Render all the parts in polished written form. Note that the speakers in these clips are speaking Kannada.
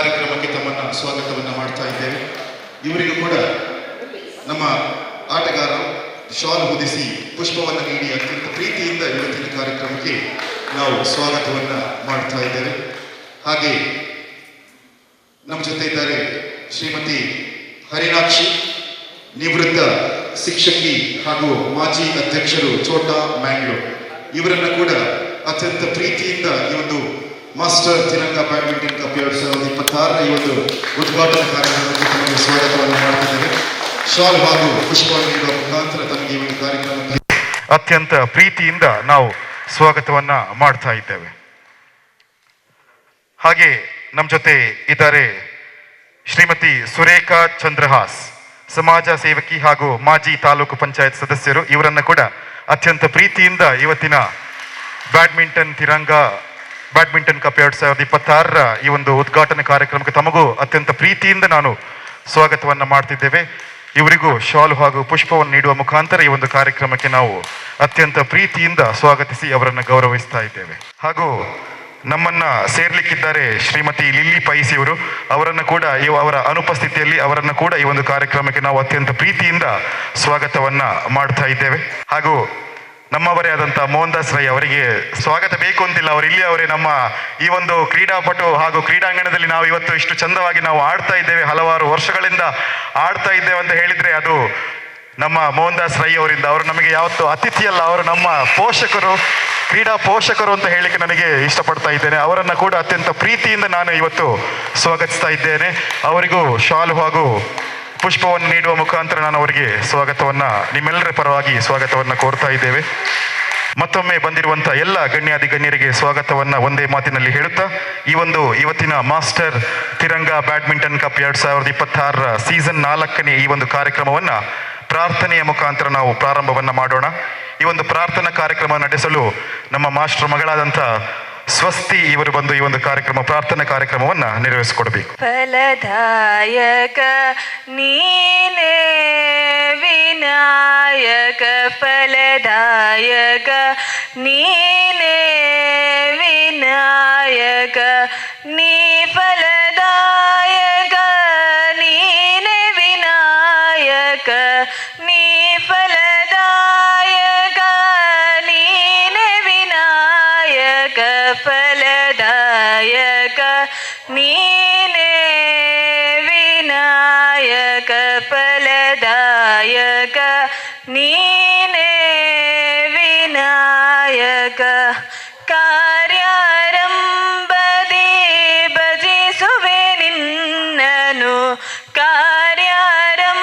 ಕಾರ್ಯಕ್ರಮಕ್ಕೆ ತಮ್ಮನ್ನ ಸ್ವಾಗತವನ್ನು ಮಾಡ್ತಾ ಇದ್ದೇವೆ. ಇವರಿಗೂ ಕೂಡ ನಮ್ಮ ಆಟಗಾರರು ಶಾಲ್ ಹೊದಿಸಿ ಪುಷ್ಪವನ್ನು ನೀಡಿ ಅತ್ಯಂತ ಪ್ರೀತಿಯಿಂದ ಇವತ್ತಿನ ಕಾರ್ಯಕ್ರಮಕ್ಕೆ ನಾವು ಸ್ವಾಗತವನ್ನ ಮಾಡ್ತಾ ಇದ್ದೇವೆ. ಹಾಗೆ ನಮ್ಮ ಜೊತೆ ಇದ್ದಾರೆ ಶ್ರೀಮತಿ ಹರಿಣಾಕ್ಷಿ, ನಿವೃತ್ತ ಶಿಕ್ಷಕಿ ಹಾಗೂ ಮಾಜಿ ಅಧ್ಯಕ್ಷರು ಛೋಟಾ ಮ್ಯಾಂಗ್ಳೂರ್. ಇವರನ್ನ ಕೂಡ ಅತ್ಯಂತ ಪ್ರೀತಿಯಿಂದ ಈ ಒಂದು ಮಾಸ್ಟರ್ ತಿರಂಗ ಬ್ಯಾಡ್ಮಿಂಟನ್ ಕಪ್ 2026 ಈ ಒಂದು ಉದ್ಘಾಟನಾ ಕಾರ್ಯಕ್ರಮಕ್ಕೆ ತಮಗೆ ಸ್ವಾಗತವನ್ನು ಮಾಡ್ತಿದ್ದೇವೆ. ಶಾಲ್ ಹಾಗೂ ಪುಷ್ಪವನ್ನು ನೀಡುವ ಮುಖಾಂತರ ತಮಗೆ ಈ ಒಂದು ಕಾರ್ಯಕ್ರಮಕ್ಕೆ ಅತ್ಯಂತ ಪ್ರೀತಿಯಿಂದ ನಾವು ಸ್ವಾಗತವನ್ನ ಮಾಡ್ತಾ ಇದ್ದೇವೆ. ಹಾಗೆ ನಮ್ಮ ಜೊತೆ ಇದ್ದಾರೆ ಶ್ರೀಮತಿ ಸುರೇಖಾ ಚಂದ್ರಹಾಸ್, ಸಮಾಜ ಸೇವಕಿ ಹಾಗೂ ಮಾಜಿ ತಾಲೂಕು ಪಂಚಾಯತ್ ಸದಸ್ಯರು. ಇವರನ್ನ ಕೂಡ ಅತ್ಯಂತ ಪ್ರೀತಿಯಿಂದ ಇವತ್ತಿನ ಬ್ಯಾಡ್ಮಿಂಟನ್ ಕಪ್ 2026 ಈ ಒಂದು ಉದ್ಘಾಟನಾ ಕಾರ್ಯಕ್ರಮಕ್ಕೆ ತಮಗೂ ಅತ್ಯಂತ ಪ್ರೀತಿಯಿಂದ ನಾನು ಸ್ವಾಗತವನ್ನ ಮಾಡ್ತಿದ್ದೇವೆ. ಇವರಿಗೂ ಶಾಲು ಹಾಗೂ ಪುಷ್ಪವನ್ನು ನೀಡುವ ಮುಖಾಂತರ ಈ ಒಂದು ಕಾರ್ಯಕ್ರಮಕ್ಕೆ ನಾವು ಅತ್ಯಂತ ಪ್ರೀತಿಯಿಂದ ಸ್ವಾಗತಿಸಿ ಅವರನ್ನು ಗೌರವಿಸ್ತಾ ಇದ್ದೇವೆ. ಹಾಗೂ ನಮ್ಮನ್ನ ಸೇರ್ಲಿಕ್ಕಿದ್ದಾರೆ ಶ್ರೀಮತಿ ಲಿಲ್ಲಿ ಪೈಸಿಯವರು. ಅವರನ್ನು ಕೂಡ ಅವರ ಅನುಪಸ್ಥಿತಿಯಲ್ಲಿ ಅವರನ್ನು ಕೂಡ ಈ ಒಂದು ಕಾರ್ಯಕ್ರಮಕ್ಕೆ ನಾವು ಅತ್ಯಂತ ಪ್ರೀತಿಯಿಂದ ಸ್ವಾಗತವನ್ನ ಮಾಡ್ತಾ ಇದ್ದೇವೆ. ಹಾಗೂ ನಮ್ಮವರೇ ಆದಂತಹ ಮೋಹನ್ ದಾಸ್ ರೈ ಅವರಿಗೆ ಸ್ವಾಗತ ಬೇಕು ಅಂತಿಲ್ಲ, ಅವರು ಇಲ್ಲಿ ಅವರೇ. ನಮ್ಮ ಈ ಒಂದು ಕ್ರೀಡಾಪಟು ಹಾಗೂ ಕ್ರೀಡಾಂಗಣದಲ್ಲಿ ನಾವು ಇವತ್ತು ಇಷ್ಟು ಚಂದವಾಗಿ ನಾವು ಆಡ್ತಾ ಇದ್ದೇವೆ, ಹಲವಾರು ವರ್ಷಗಳಿಂದ ಆಡ್ತಾ ಇದ್ದೇವೆ ಅಂತ ಹೇಳಿದ್ರೆ ಅದು ನಮ್ಮ ಮೋಹನ್ ದಾಸ್ ರೈ ಅವರಿಂದ. ಅವರು ನಮಗೆ ಯಾವತ್ತು ಅತಿಥಿಯಲ್ಲ, ಅವರು ನಮ್ಮ ಪೋಷಕರು, ಕ್ರೀಡಾ ಪೋಷಕರು ಅಂತ ಹೇಳಿಕ್ಕೆ ನನಗೆ ಇಷ್ಟಪಡ್ತಾ ಇದ್ದೇನೆ. ಅವರನ್ನು ಕೂಡ ಅತ್ಯಂತ ಪ್ರೀತಿಯಿಂದ ನಾನು ಇವತ್ತು ಸ್ವಾಗತಿಸ್ತಾ ಇದ್ದೇನೆ. ಅವರಿಗೂ ಶಾಲು ಹಾಗೂ ಪುಷ್ಪವನ್ನು ನೀಡುವ ಮುಖಾಂತರ ನಾನು ಅವರಿಗೆ ಸ್ವಾಗತವನ್ನ, ನಿಮ್ಮೆಲ್ಲರ ಪರವಾಗಿ ಸ್ವಾಗತವನ್ನ ಕೋರ್ತಾ ಇದ್ದೇವೆ. ಮತ್ತೊಮ್ಮೆ ಬಂದಿರುವಂತಹ ಎಲ್ಲ ಗಣ್ಯರಿಗೆ ಸ್ವಾಗತವನ್ನ ಒಂದೇ ಮಾತಿನಲ್ಲಿ ಹೇಳುತ್ತಾ ಇವತ್ತಿನ master Tiranga badminton cup 2026 season 4ನೇ ಈ ಒಂದು ಕಾರ್ಯಕ್ರಮವನ್ನ ಪ್ರಾರ್ಥನೆಯ ಮುಖಾಂತರ ನಾವು ಪ್ರಾರಂಭವನ್ನ ಮಾಡೋಣ. ಈ ಒಂದು ಪ್ರಾರ್ಥನಾ ಕಾರ್ಯಕ್ರಮ ನಡೆಸಲು ನಮ್ಮ ಮಾಸ್ಟರ್ ಮಗಳಾದಂಥ ಸ್ವಸ್ತಿ ಇವರು ಬಂದು ಈ ಒಂದು ಪ್ರಾರ್ಥನಾ ಕಾರ್ಯಕ್ರಮವನ್ನ ನೆರವೇರಿಸಿಕೊಡಬೇಕು. ಫಲದಾಯಕ ನೀನೇ ವಿನಾಯಕ, ಫಲದಾಯಕ ನೀನೇ ವಿನಾಯಕ, ನೀ ಫಲದಾಯಕ ನೀನೇ ವಿನಾಯಕ, ನೀ ಫಲದಾಯಕ ನೀನೇ ವಿನಾಯಕ, ಫಲದಾಯಕ ನೀನೇ ವಿನಾಯಕ, ಫಲದಾಯಕ ನೀನೇ ವಿನಾಯಕ. ಕಾರ್ಯಾರಂಭದಿ ಭಜಿಸುವೆ ನಿನ್ನನು, ಕಾರ್ಯಾರಂಭದಿ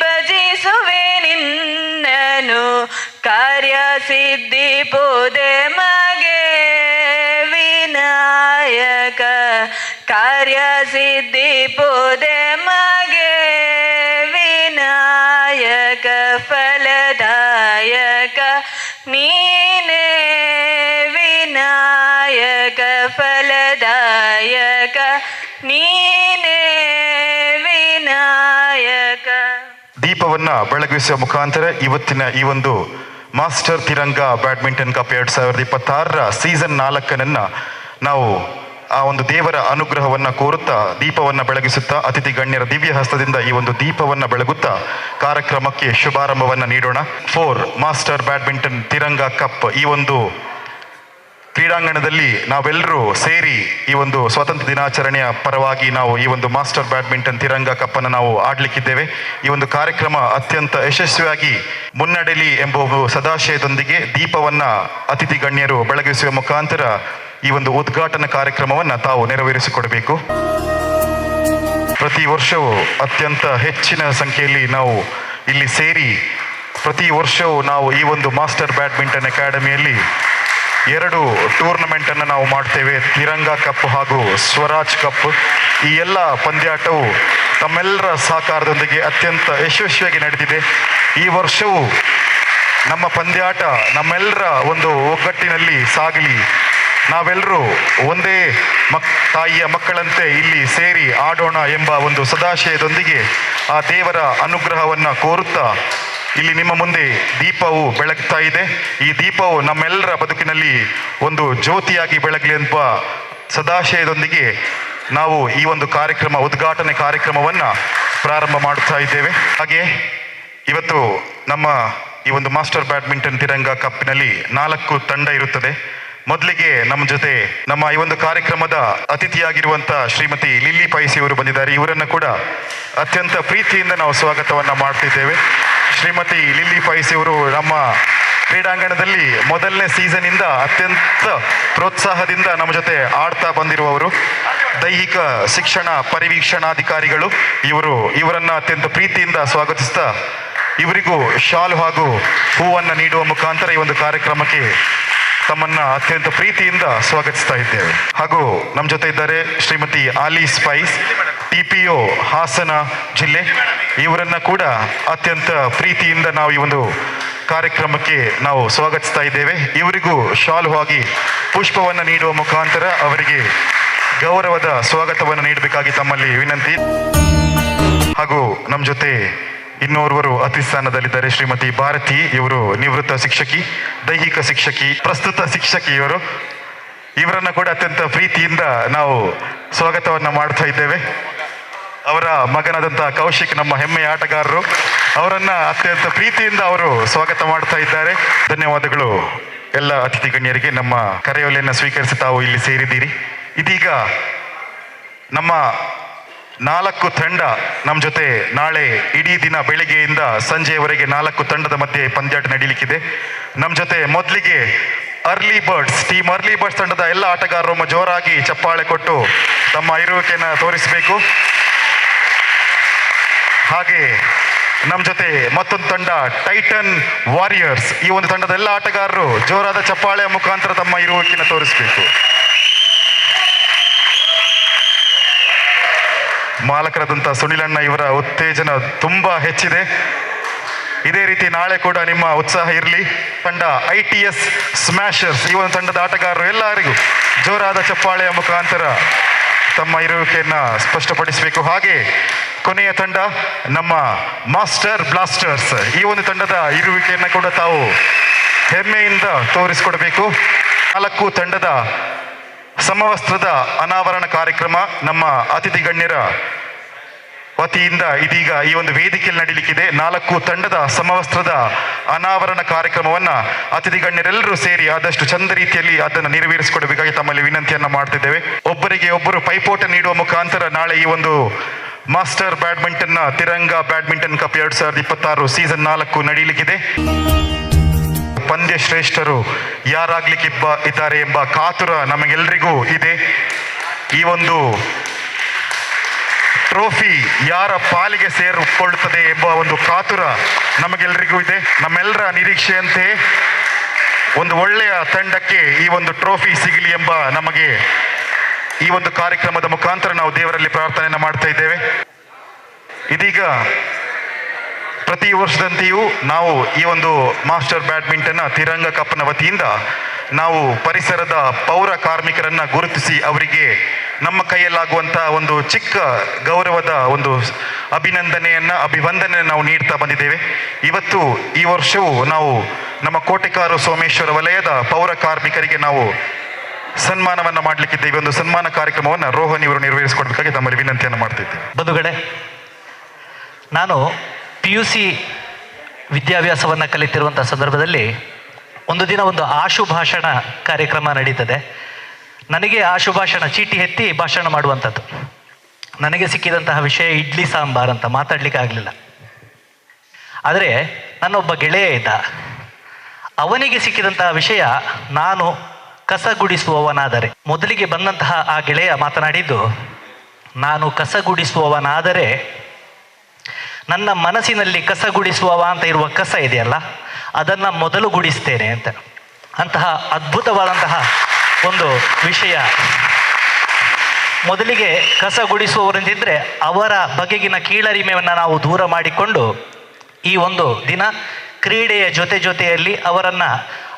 ಭಜಿಸುವೆ ನಿನ್ನನು, ಕಾರ್ಯಸಿದ್ಧಿ ಪೋದೆ ಮಗೆ ವಿನಾಯಕ, ಕಾರ್ಯಸಿದ್ಧಿ ಪೋದೆ ಮಗೆ ವಿನಾಯಕ, ಫಲದಾಯಕ ನೀನೇ ವಿನಾಯಕ, ಫಲದಾಯಕ ನೀನೇ ವಿನಾಯಕ. ದೀಪವನ್ನ ಬೆಳಗಿಸುವ ಮುಖಾಂತರ ಇವತ್ತಿನ ಈ ಒಂದು master Tiranga badminton cup 2026 season 4 ನಾವು ಆ ಒಂದು ದೇವರ ಅನುಗ್ರಹವನ್ನ ಕೋರುತ್ತಾ ದೀಪವನ್ನ ಬೆಳಗಿಸುತ್ತಾ ಅತಿಥಿ ಗಣ್ಯರ ದಿವ್ಯ ಹಸ್ತದಿಂದ ಈ ಒಂದು ದೀಪವನ್ನ ಬೆಳಗುತ್ತಾ ಕಾರ್ಯಕ್ರಮಕ್ಕೆ ಶುಭಾರಂಭವನ್ನ ನೀಡೋಣ. 4 ಮಾಸ್ಟರ್ ಬ್ಯಾಡ್ಮಿಂಟನ್ ತಿರಂಗ ಕಪ್ ಈ ಒಂದು ಕ್ರೀಡಾಂಗಣದಲ್ಲಿ ನಾವೆಲ್ಲರೂ ಸೇರಿ ಈ ಒಂದು ಸ್ವಾತಂತ್ರ್ಯ ದಿನಾಚರಣೆಯ ಪರವಾಗಿ ನಾವು ಈ ಒಂದು ಮಾಸ್ಟರ್ ಬ್ಯಾಡ್ಮಿಂಟನ್ ತಿರಂಗ ಕಪ್ ಅನ್ನು ನಾವು ಆಡ್ಲಿಕ್ಕಿದ್ದೇವೆ. ಈ ಒಂದು ಕಾರ್ಯಕ್ರಮ ಅತ್ಯಂತ ಯಶಸ್ವಿಯಾಗಿ ಮುನ್ನಡೆಯಲಿ ಎಂಬ ಸದಾಶಯದೊಂದಿಗೆ ದೀಪವನ್ನ ಅತಿಥಿ ಗಣ್ಯರು ಬೆಳಗಿಸುವ ಮುಖಾಂತರ ಈ ಒಂದು ಉದ್ಘಾಟನಾ ಕಾರ್ಯಕ್ರಮವನ್ನ ತಾವು ನೆರವೇರಿಸಿಕೊಡಬೇಕು. ಪ್ರತಿ ವರ್ಷವೂ ಅತ್ಯಂತ ಹೆಚ್ಚಿನ ಸಂಖ್ಯೆಯಲ್ಲಿ ನಾವು ಇಲ್ಲಿ ಸೇರಿ ಪ್ರತಿ ವರ್ಷವೂ ನಾವು ಈ ಒಂದು ಮಾಸ್ಟರ್ ಬ್ಯಾಡ್ಮಿಂಟನ್ ಅಕಾಡೆಮಿಯಲ್ಲಿ 2 ಟೂರ್ನಮೆಂಟ್ ಅನ್ನು ನಾವು ಮಾಡ್ತೇವೆ, ತಿರಂಗ ಕಪ್ ಹಾಗೂ ಸ್ವರಾಜ್ ಕಪ್. ಈ ಎಲ್ಲ ಪಂದ್ಯಾಟವು ತಮ್ಮೆಲ್ಲರ ಸಹಕಾರದೊಂದಿಗೆ ಅತ್ಯಂತ ಯಶಸ್ವಿಯಾಗಿ ನಡೆದಿದೆ. ಈ ವರ್ಷವೂ ನಮ್ಮ ಪಂದ್ಯಾಟ ನಮ್ಮೆಲ್ಲರ ಒಂದು ಒಗ್ಗಟ್ಟಿನಲ್ಲಿ ಸಾಗಲಿ, ನಾವೆಲ್ಲರೂ ಒಂದೇ ತಾಯಿಯ ಮಕ್ಕಳಂತೆ ಇಲ್ಲಿ ಸೇರಿ ಆಡೋಣ ಎಂಬ ಒಂದು ಸದಾಶಯದೊಂದಿಗೆ ಆ ದೇವರ ಅನುಗ್ರಹವನ್ನು ಕೋರುತ್ತಾ ಇಲ್ಲಿ ನಿಮ್ಮ ಮುಂದೆ ದೀಪವು ಬೆಳಗ್ತಾ ಇದೆ. ಈ ದೀಪವು ನಮ್ಮೆಲ್ಲರ ಬದುಕಿನಲ್ಲಿ ಒಂದು ಜ್ಯೋತಿಯಾಗಿ ಬೆಳಗಲಿ ಎಂಬ ಸದಾಶಯದೊಂದಿಗೆ ನಾವು ಈ ಒಂದು ಉದ್ಘಾಟನೆ ಕಾರ್ಯಕ್ರಮವನ್ನು ಪ್ರಾರಂಭ ಮಾಡುತ್ತಾ ಇದ್ದೇವೆ. ಹಾಗೆ ಇವತ್ತು ನಮ್ಮ ಈ ಒಂದು ಮಾಸ್ಟರ್ ಬ್ಯಾಡ್ಮಿಂಟನ್ ತಿರಂಗ ಕಪ್ನಲ್ಲಿ 4 ತಂಡ ಇರುತ್ತದೆ. ಮೊದಲಿಗೆ ನಮ್ಮ ಜೊತೆ ನಮ್ಮ ಈ ಒಂದು ಕಾರ್ಯಕ್ರಮದ ಅತಿಥಿಯಾಗಿರುವಂಥ ಶ್ರೀಮತಿ ಲಿಲ್ಲಿ ಪೈಸಿ ಅವರು ಬಂದಿದ್ದಾರೆ. ಇವರನ್ನು ಕೂಡ ಅತ್ಯಂತ ಪ್ರೀತಿಯಿಂದ ನಾವು ಸ್ವಾಗತವನ್ನು ಮಾಡ್ತಿದ್ದೇವೆ. ಶ್ರೀಮತಿ ಲಿಲ್ಲಿ ಪೈಸಿ ಅವರು ನಮ್ಮ ಕ್ರೀಡಾಂಗಣದಲ್ಲಿ ಮೊದಲನೇ ಸೀಸನ್ನಿಂದ ಅತ್ಯಂತ ಪ್ರೋತ್ಸಾಹದಿಂದ ನಮ್ಮ ಜೊತೆ ಆಡ್ತಾ ಬಂದಿರುವವರು. ದೈಹಿಕ ಶಿಕ್ಷಣ ಪರಿವೀಕ್ಷಣಾಧಿಕಾರಿಗಳು ಇವರನ್ನು ಅತ್ಯಂತ ಪ್ರೀತಿಯಿಂದ ಸ್ವಾಗತಿಸ್ತಾ ಇವರಿಗೂ ಶಾಲು ಹಾಗೂ ಹೂವನ್ನು ನೀಡುವ ಮುಖಾಂತರ ಈ ಒಂದು ಕಾರ್ಯಕ್ರಮಕ್ಕೆ ತಮ್ಮನ್ನ ಅತ್ಯಂತ ಪ್ರೀತಿಯಿಂದ ಸ್ವಾಗತಿಸ್ತಾ ಇದ್ದೇವೆ. ಹಾಗೂ ನಮ್ಮ ಜೊತೆ ಇದ್ದಾರೆ ಶ್ರೀಮತಿ ಆಲಿ ಸ್ಪೈಸ್, TPO ಹಾಸನ ಜಿಲ್ಲೆ. ಇವರನ್ನ ಕೂಡ ಅತ್ಯಂತ ಪ್ರೀತಿಯಿಂದ ನಾವು ಈ ಒಂದು ಕಾರ್ಯಕ್ರಮಕ್ಕೆ ನಾವು ಸ್ವಾಗತಿಸ್ತಾ ಇದ್ದೇವೆ. ಇವರಿಗೂ ಶಾಲು ಆಗಿ ಪುಷ್ಪವನ್ನು ನೀಡುವ ಮುಖಾಂತರ ಅವರಿಗೆ ಗೌರವದ ಸ್ವಾಗತವನ್ನು ನೀಡಬೇಕಾಗಿ ತಮ್ಮಲ್ಲಿ ವಿನಂತಿ. ಹಾಗೂ ನಮ್ಮ ಜೊತೆ ಇನ್ನೋರ್ವರು ಅತಿಥಿ ಸ್ಥಾನದಲ್ಲಿದ್ದಾರೆ. ಶ್ರೀಮತಿ ಭಾರತಿ, ಇವರು ನಿವೃತ್ತ ಶಿಕ್ಷಕಿ, ದೈಹಿಕ ಶಿಕ್ಷಕಿ, ಪ್ರಸ್ತುತ ಶಿಕ್ಷಕಿ. ಇವರನ್ನ ಕೂಡ ಅತ್ಯಂತ ಪ್ರೀತಿಯಿಂದ ನಾವು ಸ್ವಾಗತವನ್ನ ಮಾಡ್ತಾ ಇದ್ದೇವೆ. ಅವರ ಮಗನಾದಂತಹ ಕೌಶಿಕ್, ನಮ್ಮ ಹೆಮ್ಮೆಯ ಆಟಗಾರರು, ಅವರನ್ನ ಅತ್ಯಂತ ಪ್ರೀತಿಯಿಂದ ಅವರು ಸ್ವಾಗತ ಮಾಡ್ತಾ ಇದ್ದಾರೆ. ಧನ್ಯವಾದಗಳು ಎಲ್ಲ ಅತಿಥಿ ಗಣ್ಯರಿಗೆ. ನಮ್ಮ ಕರೆಯೋಲೆಯನ್ನು ಸ್ವೀಕರಿಸಿ ತಾವು ಇಲ್ಲಿ ಸೇರಿದ್ದೀರಿ. ಇದೀಗ ನಮ್ಮ 4 ತಂಡ ನಮ್ಮ ಜೊತೆ ನಾಳೆ ಇಡೀ ದಿನ ಬೆಳಿಗ್ಗೆಯಿಂದ ಸಂಜೆಯವರೆಗೆ 4 ತಂಡದ ಮಧ್ಯೆ ಪಂದ್ಯಾಟ ನಡೀಲಿಕ್ಕಿದೆ. ನಮ್ಮ ಜೊತೆ ಮೊದಲಿಗೆ ಟೀಮ್ ಅರ್ಲಿ ಬರ್ಡ್ಸ್ ತಂಡದ ಎಲ್ಲ ಆಟಗಾರರು ಜೋರಾಗಿ ಚಪ್ಪಾಳೆ ಕೊಟ್ಟು ತಮ್ಮ ಇರುವಿಕೆಯನ್ನು ತೋರಿಸಬೇಕು. ಹಾಗೆ ನಮ್ಮ ಜೊತೆ ಮತ್ತೊಂದು ತಂಡ ಟೈಟನ್ ವಾರಿಯರ್ಸ್. ಈ ಒಂದು ತಂಡದ ಎಲ್ಲ ಆಟಗಾರರು ಜೋರಾದ ಚಪ್ಪಾಳೆಯ ಮುಖಾಂತರ ತಮ್ಮ ಇರುವಿಕೆಯನ್ನು ತೋರಿಸಬೇಕು. ಮಾಲಕರಾದಂಥ ಸುನಿಲಣ್ಣ, ಇವರ ಉತ್ತೇಜನ ತುಂಬಾ ಹೆಚ್ಚಿದೆ. ಇದೇ ರೀತಿ ನಾಳೆ ಕೂಡ ನಿಮ್ಮ ಉತ್ಸಾಹ ಇರಲಿ. ತಂಡ ITS ಸ್ಮ್ಯಾಶರ್ಸ್, ಈ ಒಂದು ತಂಡದ ಆಟಗಾರರು ಎಲ್ಲರಿಗೂ ಜೋರಾದ ಚಪ್ಪಾಳೆಯ ಮುಖಾಂತರ ತಮ್ಮ ಇರುವಿಕೆಯನ್ನ ಸ್ಪಷ್ಟಪಡಿಸಬೇಕು. ಹಾಗೆ ಕೊನೆಯ ತಂಡ ನಮ್ಮ ಮಾಸ್ಟರ್ ಬ್ಲಾಸ್ಟರ್ಸ್. ಈ ಒಂದು ತಂಡದ ಇರುವಿಕೆಯನ್ನ ಕೂಡ ತಾವು ಹೆಮ್ಮೆಯಿಂದ ತೋರಿಸಿಕೊಡಬೇಕು. 4 ತಂಡದ ಸಮವಸ್ತ್ರದ ಅನಾವರಣ ಕಾರ್ಯಕ್ರಮ ನಮ್ಮ ಅತಿಥಿ ಗಣ್ಯರ ವತಿಯಿಂದ ಇದೀಗ ಈ ಒಂದು ವೇದಿಕೆಯಲ್ಲಿ ನಡೀಲಿಕ್ಕಿದೆ. 4 ತಂಡದ ಸಮವಸ್ತ್ರದ ಅನಾವರಣ ಕಾರ್ಯಕ್ರಮವನ್ನ ಅತಿಥಿ ಗಣ್ಯರೆಲ್ಲರೂ ಸೇರಿ ಆದಷ್ಟು ಚಂದ ರೀತಿಯಲ್ಲಿ ಅದನ್ನು ನೆರವೇರಿಸಿಕೊಡಬೇಕಾಗಿ ತಮ್ಮಲ್ಲಿ ವಿನಂತಿಯನ್ನ ಮಾಡ್ತಿದ್ದೇವೆ. ಒಬ್ಬರಿಗೆ ಒಬ್ಬರು ಪೈಪೋಟ ನೀಡುವ ಮುಖಾಂತರ ನಾಳೆ ಈ ಒಂದು ಮಾಸ್ಟರ್ ಬ್ಯಾಡ್ಮಿಂಟನ್ನ ತಿರಂಗ ಬ್ಯಾಡ್ಮಿಂಟನ್ ಕಪ್ 2026 ಸೀಸನ್ 4 ನಡೀಲಿಕ್ಕಿದೆ. ಪಂದ್ಯ ಶ್ರೇಷ್ಠರು ಯಾರಾಗ್ಲಿಕ್ಕೆ ಇದ್ದಾರೆ ಎಂಬ ಕಾತುರ ನಮಗೆಲ್ಲರಿಗೂ ಇದೆ. ಈ ಒಂದು ಟ್ರೋಫಿ ಯಾರ ಪಾಲಿಗೆ ಸೇರಿಕೊಳ್ಳುತ್ತದೆ ಎಂಬ ಒಂದು ಕಾತುರ ನಮಗೆಲ್ಲರಿಗೂ ಇದೆ. ನಮ್ಮೆಲ್ಲರ ನಿರೀಕ್ಷೆಯಂತೆ ಒಂದು ಒಳ್ಳೆಯ ತಂಡಕ್ಕೆ ಈ ಒಂದು ಟ್ರೋಫಿ ಸಿಗಲಿ ಎಂಬ ನಮಗೆ ಈ ಒಂದು ಕಾರ್ಯಕ್ರಮದ ಮುಖಾಂತರ ನಾವು ದೇವರಲ್ಲಿ ಪ್ರಾರ್ಥನೆಯನ್ನು ಮಾಡ್ತಾ ಇದ್ದೇವೆ. ಇದೀಗ ಪ್ರತಿ ವರ್ಷದಂತೆಯೂ ನಾವು ಈ ಒಂದು ಮಾಸ್ಟರ್ ಬ್ಯಾಡ್ಮಿಂಟನ್ ತಿರಂಗ ಕಪ್ನ ವತಿಯಿಂದ ನಾವು ಪರಿಸರದ ಪೌರ ಕಾರ್ಮಿಕರನ್ನ ಗುರುತಿಸಿ ಅವರಿಗೆ ನಮ್ಮ ಕೈಯಲ್ಲಾಗುವಂಥ ಒಂದು ಚಿಕ್ಕ ಗೌರವದ ಒಂದು ಅಭಿವಂದನೆಯನ್ನು ನಾವು ನೀಡ್ತಾ ಬಂದಿದ್ದೇವೆ. ಇವತ್ತು ಈ ವರ್ಷವೂ ನಾವು ನಮ್ಮ ಕೋಟೆಕಾರು ಸೋಮೇಶ್ವರ ವಲಯದ ಪೌರ ಕಾರ್ಮಿಕರಿಗೆ ನಾವು ಸನ್ಮಾನವನ್ನು ಮಾಡಲಿಕ್ಕಿದ್ದೇವೆ. ಒಂದು ಸನ್ಮಾನ ಕಾರ್ಯಕ್ರಮವನ್ನು ರೋಹನ್ ಇವರು ನೆರವೇರಿಸಿಕೊಡ್ಬೇಕಾಗಿ ತಮ್ಮಲ್ಲಿ ವಿನಂತಿಯನ್ನು ಮಾಡ್ತಿದ್ದೇವೆ. ಬಂಧುಗಳೇ, ನಾನು PUC ವಿದ್ಯಾಭ್ಯಾಸವನ್ನು ಕಲಿತಿರುವಂಥ ಸಂದರ್ಭದಲ್ಲಿ ಒಂದು ದಿನ ಒಂದು ಆಶುಭಾಷಣ ಕಾರ್ಯಕ್ರಮ ನಡೀತದೆ. ನನಗೆ ಆಶುಭಾಷಣ ಚೀಟಿ ಎತ್ತಿ ಭಾಷಣ ಮಾಡುವಂಥದ್ದು. ನನಗೆ ಸಿಕ್ಕಿದಂತಹ ವಿಷಯ ಇಡ್ಲಿ ಸಾಂಬಾರ್ ಅಂತ, ಮಾತಾಡಲಿಕ್ಕೆ ಆಗಲಿಲ್ಲ. ಆದರೆ ನನ್ನೊಬ್ಬ ಗೆಳೆಯ ಇದ್ದ, ಅವನಿಗೆ ಸಿಕ್ಕಿದಂತಹ ವಿಷಯ ನಾನು ಕಸ ಗುಡಿಸುವವನಾದರೆ. ಮೊದಲಿಗೆ ಬಂದಂತಹ ಆ ಗೆಳೆಯ ಮಾತನಾಡಿದ್ದು, ನಾನು ಕಸ ಗುಡಿಸುವವನಾದರೆ ನನ್ನ ಮನಸ್ಸಿನಲ್ಲಿ ಕಸ ಗುಡಿಸುವವ ಅಂತ ಇರುವ ಕಸ ಇದೆಯಲ್ಲ, ಅದನ್ನು ಮೊದಲು ಗುಡಿಸ್ತೇನೆ ಅಂತ. ಅಂತಹ ಅದ್ಭುತವಾದಂತಹ ಒಂದು ವಿಷಯ. ಮೊದಲಿಗೆ ಕಸ ಗುಡಿಸುವವರೆಂದಿದ್ದರೆ ಅವರ ಬಗೆಗಿನ ಕೀಳರಿಮೆಯನ್ನು ನಾವು ದೂರ ಮಾಡಿಕೊಂಡು ಈ ಒಂದು ದಿನ ಕ್ರೀಡೆಯ ಜೊತೆಯಲ್ಲಿ ಅವರನ್ನು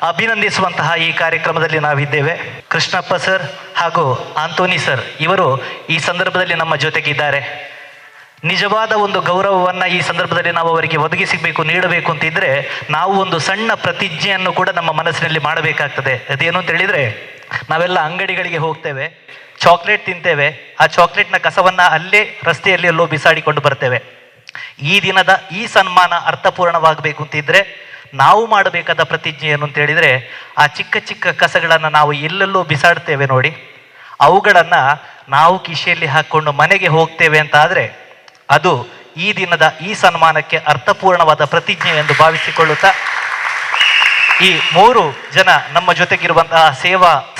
ಅಭಿನಂದಿಸುವಂತಹ ಈ ಕಾರ್ಯಕ್ರಮದಲ್ಲಿ ನಾವಿದ್ದೇವೆ. ಕೃಷ್ಣಪ್ಪ ಸರ್ ಹಾಗೂ ಆಂಟೋನಿ ಸರ್ ಇವರು ಈ ಸಂದರ್ಭದಲ್ಲಿ ನಮ್ಮ ಜೊತೆಗಿದ್ದಾರೆ. ನಿಜವಾದ ಒಂದು ಗೌರವವನ್ನು ಈ ಸಂದರ್ಭದಲ್ಲಿ ನಾವು ಅವರಿಗೆ ಒದಗಿಸಬೇಕು, ನೀಡಬೇಕು ಅಂತಿದ್ರೆ ನಾವು ಒಂದು ಸಣ್ಣ ಪ್ರತಿಜ್ಞೆಯನ್ನು ಕೂಡ ನಮ್ಮ ಮನಸ್ಸಿನಲ್ಲಿ ಮಾಡಬೇಕಾಗ್ತದೆ. ಅದೇನು ಅಂತ ಹೇಳಿದರೆ, ನಾವೆಲ್ಲ ಅಂಗಡಿಗಳಿಗೆ ಹೋಗ್ತೇವೆ, ಚಾಕ್ಲೇಟ್ ತಿಂತೇವೆ, ಆ ಚಾಕ್ಲೇಟ್ನ ಕಸವನ್ನು ಅಲ್ಲೇ ರಸ್ತೆಯಲ್ಲಿ ಎಲ್ಲೋ ಬಿಸಾಡಿಕೊಂಡು ಬರ್ತೇವೆ. ಈ ದಿನದ ಈ ಸನ್ಮಾನ ಅರ್ಥಪೂರ್ಣವಾಗಬೇಕು ಅಂತಿದ್ರೆ ನಾವು ಮಾಡಬೇಕಾದ ಪ್ರತಿಜ್ಞೆ ಏನು ಅಂತ ಹೇಳಿದರೆ, ಆ ಚಿಕ್ಕ ಚಿಕ್ಕ ಕಸಗಳನ್ನು ನಾವು ಎಲ್ಲೆಲ್ಲೋ ಬಿಸಾಡ್ತೇವೆ ನೋಡಿ, ಅವುಗಳನ್ನು ನಾವು ಕಿಶೆಯಲ್ಲಿ ಹಾಕ್ಕೊಂಡು ಮನೆಗೆ ಹೋಗ್ತೇವೆ ಅಂತ ಆದರೆ ಅದು ಈ ದಿನದ ಈ ಸನ್ಮಾನಕ್ಕೆ ಅರ್ಥಪೂರ್ಣವಾದ ಪ್ರತಿಜ್ಞೆ ಎಂದು ಭಾವಿಸಿಕೊಳ್ಳುತ್ತಾ, ಈ 3 ಜನ ನಮ್ಮ ಜೊತೆಗಿರುವಂತಹ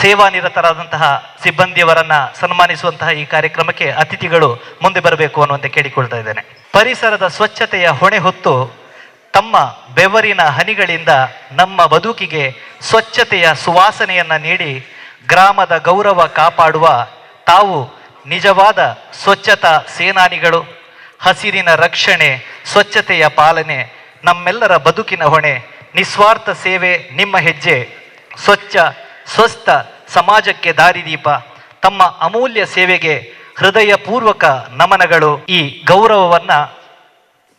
ಸೇವಾ ನಿರತರಾದಂತಹ ಸಿಬ್ಬಂದಿಯವರನ್ನ ಸನ್ಮಾನಿಸುವಂತಹ ಈ ಕಾರ್ಯಕ್ರಮಕ್ಕೆ ಅತಿಥಿಗಳು ಮುಂದೆ ಬರಬೇಕು ಅನ್ನುವಂತೆ ಕೇಳಿಕೊಳ್ತಾ ಇದ್ದೇನೆ. ಪರಿಸರದ ಸ್ವಚ್ಛತೆಯ ಹೊಣೆ ಹೊತ್ತು ತಮ್ಮ ಬೆವರಿನ ಹನಿಗಳಿಂದ ನಮ್ಮ ಬದುಕಿಗೆ ಸ್ವಚ್ಛತೆಯ ಸುವಾಸನೆಯನ್ನ ನೀಡಿ ಗ್ರಾಮದ ಗೌರವ ಕಾಪಾಡುವ ತಾವು ನಿಜವಾದ ಸ್ವಚ್ಛತಾ ಸೇನಾನಿಗಳು. ಹಸಿರಿನ ರಕ್ಷಣೆ, ಸ್ವಚ್ಛತೆಯ ಪಾಲನೆ ನಮ್ಮೆಲ್ಲರ ಬದುಕಿನ ಹೊಣೆ. ನಿಸ್ವಾರ್ಥ ಸೇವೆ ನಿಮ್ಮ ಹೆಜ್ಜೆ, ಸ್ವಚ್ಛ ಸ್ವಸ್ಥ ಸಮಾಜಕ್ಕೆ ದಾರಿದೀಪ. ತಮ್ಮ ಅಮೂಲ್ಯ ಸೇವೆಗೆ ಹೃದಯಪೂರ್ವಕ ನಮನಗಳು. ಈ ಗೌರವವನ್ನ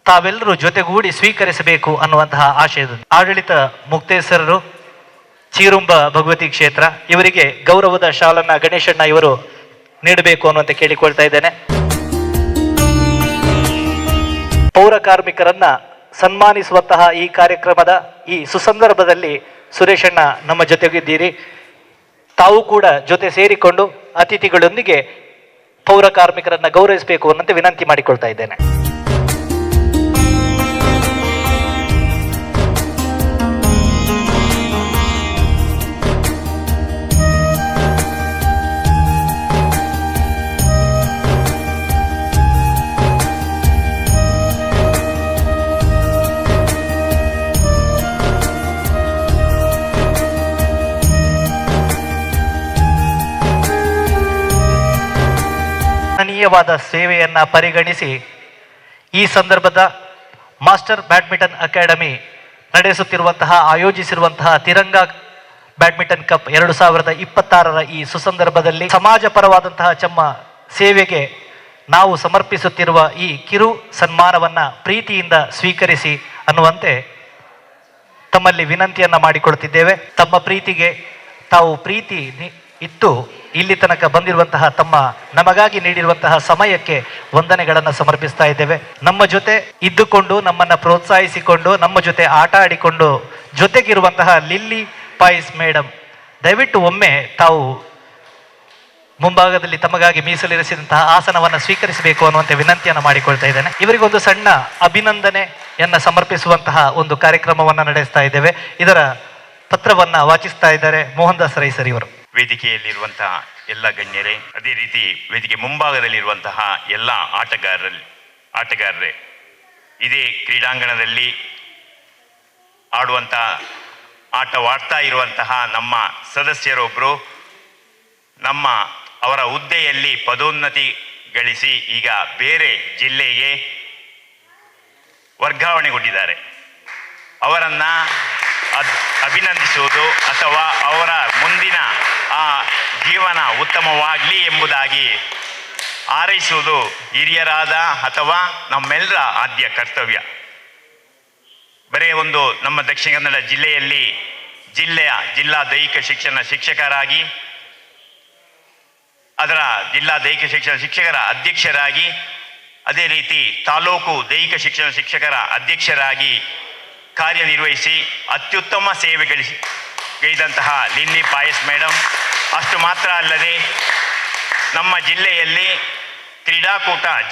ತಾವೆಲ್ಲರೂ ಜೊತೆಗೂಡಿ ಸ್ವೀಕರಿಸಬೇಕು ಅನ್ನುವಂತಹ ಆಶಯದ ಆಡಳಿತ ಮುಕ್ತೇಶ್ವರರು, ಚೀರುಂಬ ಭಗವತಿ ಕ್ಷೇತ್ರ, ಇವರಿಗೆ ಗೌರವದ ಶಾಲನ್ನ ಗಣೇಶಣ್ಣ ಇವರು ನೀಡಬೇಕು ಅನ್ನುವಂತೆ ಕೇಳಿಕೊಳ್ತಾ ಇದ್ದೇನೆ. ಪೌರ ಕಾರ್ಮಿಕರನ್ನ ಸನ್ಮಾನಿಸುವಂತಹ ಈ ಕಾರ್ಯಕ್ರಮದ ಈ ಸುಸಂದರ್ಭದಲ್ಲಿ ಸುರೇಶಣ್ಣ ನಮ್ಮ ಜೊತೆಗಿದ್ದೀರಿ. ತಾವು ಕೂಡ ಜೊತೆ ಸೇರಿಕೊಂಡು ಅತಿಥಿಗಳೊಂದಿಗೆ ಪೌರ ಕಾರ್ಮಿಕರನ್ನ ಗೌರವಿಸಬೇಕು ಅನ್ನಂತೆ ವಿನಂತಿ ಮಾಡಿಕೊಳ್ತಾ ಇದ್ದೇನೆ. ಗಣನೀಯವಾದ ಸೇವೆಯನ್ನ ಪರಿಗಣಿಸಿ ಈ ಸಂದರ್ಭದ ಮಾಸ್ಟರ್ ಬ್ಯಾಡ್ಮಿಂಟನ್ ಅಕಾಡೆಮಿ ನಡೆಸುತ್ತಿರುವಂತಹ ಆಯೋಜಿಸಿರುವಂತಹ ತಿರಂಗ ಬ್ಯಾಡ್ಮಿಂಟನ್ ಕಪ್ 2026ರ ಈ ಸುಸಂದರ್ಭದಲ್ಲಿ ಸಮಾಜ ಪರವಾದಂತಹ ನಮ್ಮ ಸೇವೆಗೆ ನಾವು ಸಮರ್ಪಿಸುತ್ತಿರುವ ಈ ಕಿರು ಸನ್ಮಾನವನ್ನ ಪ್ರೀತಿಯಿಂದ ಸ್ವೀಕರಿಸಿ ಅನ್ನುವಂತೆ ತಮ್ಮಲ್ಲಿ ವಿನಂತಿಯನ್ನ ಮಾಡಿಕೊಳ್ತಿದ್ದೇವೆ. ತಮ್ಮ ಪ್ರೀತಿಗೆ ತಾವು ಪ್ರೀತಿ ಇತ್ತು ಇಲ್ಲಿ ತನಕ ಬಂದಿರುವಂತಹ ತಮ್ಮ ನಮಗಾಗಿ ನೀಡಿರುವಂತಹ ಸಮಯಕ್ಕೆ ವಂದನೆಗಳನ್ನು ಸಮರ್ಪಿಸ್ತಾ ಇದ್ದೇವೆ. ನಮ್ಮ ಜೊತೆ ಇದ್ದುಕೊಂಡು ನಮ್ಮನ್ನ ಪ್ರೋತ್ಸಾಹಿಸಿಕೊಂಡು ನಮ್ಮ ಜೊತೆ ಆಟ ಆಡಿಕೊಂಡು ಜೊತೆಗಿರುವಂತಹ ಲಿಲ್ಲಿ ಪಾಯ್ಸ್ ಮೇಡಮ್, ದಯವಿಟ್ಟು ಒಮ್ಮೆ ತಾವು ಮುಂಭಾಗದಲ್ಲಿ ತಮಗಾಗಿ ಮೀಸಲಿರಿಸಿದಂತಹ ಆಸನವನ್ನು ಸ್ವೀಕರಿಸಬೇಕು ಅನ್ನುವಂತೆ ವಿನಂತಿಯನ್ನು ಮಾಡಿಕೊಳ್ತಾ ಇದ್ದೇನೆ. ಇವರಿಗೊಂದು ಸಣ್ಣ ಅಭಿನಂದನೆಯನ್ನ ಸಮರ್ಪಿಸುವಂತಹ ಒಂದು ಕಾರ್ಯಕ್ರಮವನ್ನು ನಡೆಸ್ತಾ ಇದ್ದೇವೆ. ಇದರ ಪತ್ರವನ್ನ ವಾಚಿಸ್ತಾ ಇದ್ದಾರೆ ಮೋಹನ್ ದಾಸ್ ರೈ ಸರ್ ಇವರು. ವೇದಿಕೆಯಲ್ಲಿರುವಂತಹ ಎಲ್ಲ ಗಣ್ಯರೇ, ಅದೇ ರೀತಿ ವೇದಿಕೆ ಮುಂಭಾಗದಲ್ಲಿರುವಂತಹ ಎಲ್ಲ ಆಟಗಾರರೇ, ಇದೇ ಕ್ರೀಡಾಂಗಣದಲ್ಲಿ ಆಟವಾಡ್ತಾ ಇರುವಂತಹ ನಮ್ಮ ಸದಸ್ಯರೊಬ್ಬರು ಅವರ ಹುದ್ದೆಯಲ್ಲಿ ಪದೋನ್ನತಿ ಗಳಿಸಿ ಈಗ ಬೇರೆ ಜಿಲ್ಲೆಗೆ ವರ್ಗಾವಣೆಗೊಂಡಿದ್ದಾರೆ. ಅವರನ್ನು ಅಭಿನಂದಿಸುವುದು ಅಥವಾ ಅವರ ಮುಂದಿನ ಜೀವನ ಉತ್ತಮವಾಗಲಿ ಎಂಬುದಾಗಿ ಹಾರೈಸುವುದು ಹಿರಿಯರಾದ ಅಥವಾ ನಮ್ಮೆಲ್ಲರ ಆದ್ಯ ಕರ್ತವ್ಯ. ಬರೇ ಒಂದು ನಮ್ಮ ದಕ್ಷಿಣ ಕನ್ನಡ ಜಿಲ್ಲೆಯಲ್ಲಿ ಜಿಲ್ಲಾ ದೈಹಿಕ ಶಿಕ್ಷಣ ಶಿಕ್ಷಕರಾಗಿ, ಅದರ ಜಿಲ್ಲಾ ದೈಹಿಕ ಶಿಕ್ಷಣ ಶಿಕ್ಷಕರ ಅಧ್ಯಕ್ಷರಾಗಿ, ಅದೇ ರೀತಿ ತಾಲೂಕು ದೈಹಿಕ ಶಿಕ್ಷಣ ಶಿಕ್ಷಕರ ಅಧ್ಯಕ್ಷರಾಗಿ ಕಾರ್ಯನಿರ್ವಹಿಸಿ ಅತ್ಯುತ್ತಮ ಸೇವೆ ಗೈದಂತಹ ಲಿಲ್ಲಿ ಪಾಯಸ್ ಮೇಡಮ್, ಅಷ್ಟು ಮಾತ್ರ ಅಲ್ಲದೆ ನಮ್ಮ ಜಿಲ್ಲೆಯಲ್ಲಿ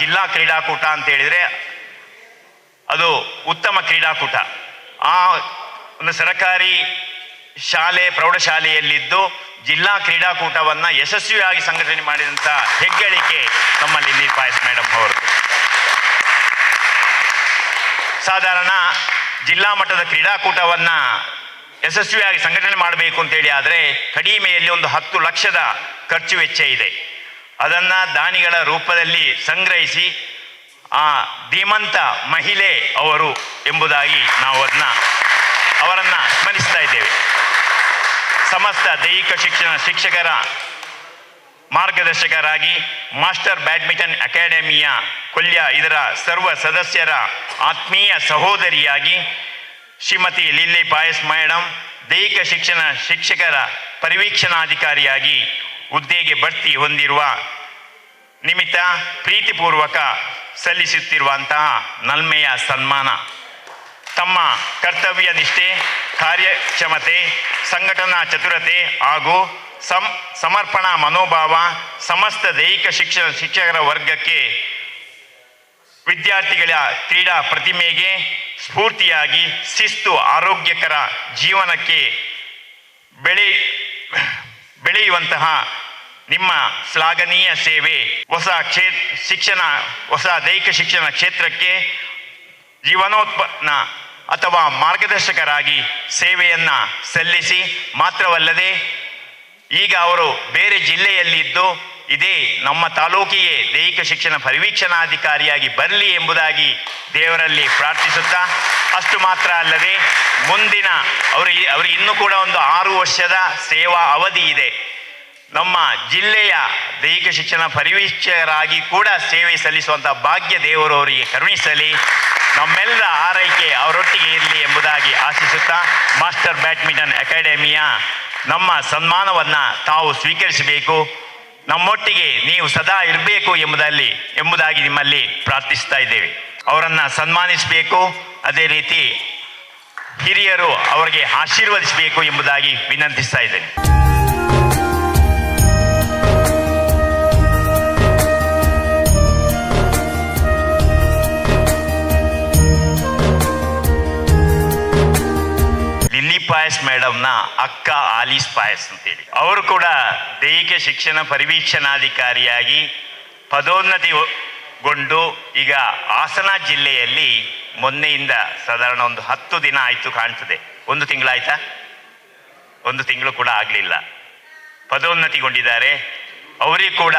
ಜಿಲ್ಲಾ ಕ್ರೀಡಾಕೂಟ ಅಂತ ಹೇಳಿದರೆ ಅದು ಉತ್ತಮ ಕ್ರೀಡಾಕೂಟ. ಆ ಒಂದು ಸರಕಾರಿ ಪ್ರೌಢಶಾಲೆಯಲ್ಲಿದ್ದು ಜಿಲ್ಲಾ ಕ್ರೀಡಾಕೂಟವನ್ನು ಯಶಸ್ವಿಯಾಗಿ ಸಂಘಟನೆ ಮಾಡಿದಂಥ ಹೆಗ್ಗಳಿಕೆ ನಮ್ಮ ಲಿಲ್ಲಿ ಪಾಯಸ್ ಮೇಡಮ್ ಅವರು. ಸಾಧಾರಣ ಜಿಲ್ಲಾ ಮಟ್ಟದ ಕ್ರೀಡಾಕೂಟವನ್ನು ಯಶಸ್ವಿಯಾಗಿ ಸಂಘಟನೆ ಮಾಡಬೇಕು ಅಂತೇಳಿ ಆದರೆ ಕಡಿಮೆಯಲ್ಲಿ ಒಂದು 10 ಲಕ್ಷದ ಖರ್ಚು ವೆಚ್ಚ ಇದೆ. ಅದನ್ನು ದಾನಿಗಳ ರೂಪದಲ್ಲಿ ಸಂಗ್ರಹಿಸಿ ಆ ಧೀಮಂತ ಮಹಿಳೆ ಅವರು ಎಂಬುದಾಗಿ ನಾವು ಅವರನ್ನು ಸ್ಮರಿಸ್ತಾ ಇದ್ದೇವೆ. ಸಮಸ್ತ ದೈಹಿಕ ಶಿಕ್ಷಣ ಶಿಕ್ಷಕರ ಮಾರ್ಗದರ್ಶಕರಾಗಿ ಮಾಸ್ಟರ್ ಬ್ಯಾಡ್ಮಿಂಟನ್ ಅಕಾಡೆಮಿಯ ಇದರ ಸರ್ವ ಸದಸ್ಯರ ಆತ್ಮೀಯ ಸಹೋದರಿಯಾಗಿ ಶ್ರೀಮತಿ ಲಿಲ್ಲಿ ಪಾಯಸ್ ಮೇಡಮ್ ದೈಹಿಕ ಶಿಕ್ಷಣ ಶಿಕ್ಷಕರ ಪರಿವೀಕ್ಷಣಾಧಿಕಾರಿಯಾಗಿ ಹುದ್ದೆಗೆ ಬಡ್ತಿ ಹೊಂದಿರುವ ನಿಮಿತ್ತ ಪ್ರೀತಿಪೂರ್ವಕ ಸಲ್ಲಿಸುತ್ತಿರುವಂತಹ ನಲ್ಮೆಯ ಸನ್ಮಾನ. ತಮ್ಮ ಕರ್ತವ್ಯ ನಿಷ್ಠೆ, ಕಾರ್ಯಕ್ಷಮತೆ, ಸಂಘಟನಾ ಚತುರತೆ ಹಾಗೂ ಸಮರ್ಪಣಾ ಮನೋಭಾವ ಸಮಸ್ತ ದೈಹಿಕ ಶಿಕ್ಷಕರ ವರ್ಗಕ್ಕೆ, ವಿದ್ಯಾರ್ಥಿಗಳ ಕ್ರೀಡಾ ಪ್ರತಿಮೆಗೆ ಸ್ಫೂರ್ತಿಯಾಗಿ ಶಿಸ್ತು ಆರೋಗ್ಯಕರ ಜೀವನಕ್ಕೆ ಬೆಳೆಯುವಂತಹ ನಿಮ್ಮ ಶ್ಲಾಘನೀಯ ಸೇವೆ ಹೊಸ ದೈಹಿಕ ಶಿಕ್ಷಣ ಕ್ಷೇತ್ರಕ್ಕೆ ಜೀವನೋತ್ಪನ್ನ ಅಥವಾ ಮಾರ್ಗದರ್ಶಕರಾಗಿ ಸೇವೆಯನ್ನು ಸಲ್ಲಿಸಿ ಮಾತ್ರವಲ್ಲದೆ ಈಗ ಅವರು ಬೇರೆ ಜಿಲ್ಲೆಯಲ್ಲಿದ್ದು ಇದೇ ನಮ್ಮ ತಾಲೂಕಿಗೆ ದೈಹಿಕ ಶಿಕ್ಷಣ ಪರಿವೀಕ್ಷಣಾಧಿಕಾರಿಯಾಗಿ ಬರಲಿ ಎಂಬುದಾಗಿ ದೇವರಲ್ಲಿ ಪ್ರಾರ್ಥಿಸುತ್ತಾ, ಅಷ್ಟು ಮಾತ್ರ ಅಲ್ಲದೆ ಮುಂದಿನ ಅವರು ಇನ್ನೂ ಕೂಡ ಒಂದು 6 ವರ್ಷದ ಸೇವಾ ಅವಧಿ ಇದೆ. ನಮ್ಮ ಜಿಲ್ಲೆಯ ದೈಹಿಕ ಶಿಕ್ಷಣ ಪರಿವೀಕ್ಷಕರಾಗಿ ಕೂಡ ಸೇವೆ ಸಲ್ಲಿಸುವಂಥ ಭಾಗ್ಯ ದೇವರು ಅವರಿಗೆ ಕರುಣಿಸಲಿ. ನಮ್ಮೆಲ್ಲರ ಆರೈಕೆ ಅವರೊಟ್ಟಿಗೆ ಇರಲಿ ಎಂಬುದಾಗಿ ಆಶಿಸುತ್ತಾ, ಮಾಸ್ಟರ್ ಬ್ಯಾಡ್ಮಿಂಟನ್ ಅಕಾಡೆಮಿಯ ನಮ್ಮ ಸನ್ಮಾನವನ್ನು ತಾವು ಸ್ವೀಕರಿಸಬೇಕು, ನಮ್ಮೊಟ್ಟಿಗೆ ನೀವು ಸದಾ ಇರಬೇಕು ಎಂಬುದಾಗಿ ನಿಮ್ಮಲ್ಲಿ ಪ್ರಾರ್ಥಿಸ್ತಾ ಇದ್ದೇವೆ. ಅವರನ್ನು ಸನ್ಮಾನಿಸಬೇಕು, ಅದೇ ರೀತಿ ಹಿರಿಯರು ಅವರಿಗೆ ಆಶೀರ್ವದಿಸಬೇಕು ಎಂಬುದಾಗಿ ವಿನಂತಿಸ್ತಾ ಇದ್ದೇನೆ. ಲಿಲ್ಲಿ ಪಾಯಸ್ ಮೇಡಮ್ನ ಅಕ್ಕ ಆಲಿಸ್ ಪಾಯಸ್ ಅಂತೇಳಿ, ಅವರು ಕೂಡ ದೈಹಿಕ ಶಿಕ್ಷಣ ಪರಿವೀಕ್ಷಣಾಧಿಕಾರಿಯಾಗಿ ಪದೋನ್ನತಿಗೊಂಡು ಈಗ ಹಾಸನ ಜಿಲ್ಲೆಯಲ್ಲಿ ಮೊನ್ನೆಯಿಂದ ಸಾಧಾರಣ ಒಂದು 10 ದಿನ ಆಯಿತು ಕಾಣ್ತದೆ. 1 ತಿಂಗಳಾಯ್ತಾ? 1 ತಿಂಗಳು ಕೂಡ ಆಗಲಿಲ್ಲ, ಪದೋನ್ನತಿಗೊಂಡಿದ್ದಾರೆ. ಅವರಿಗೂ ಕೂಡ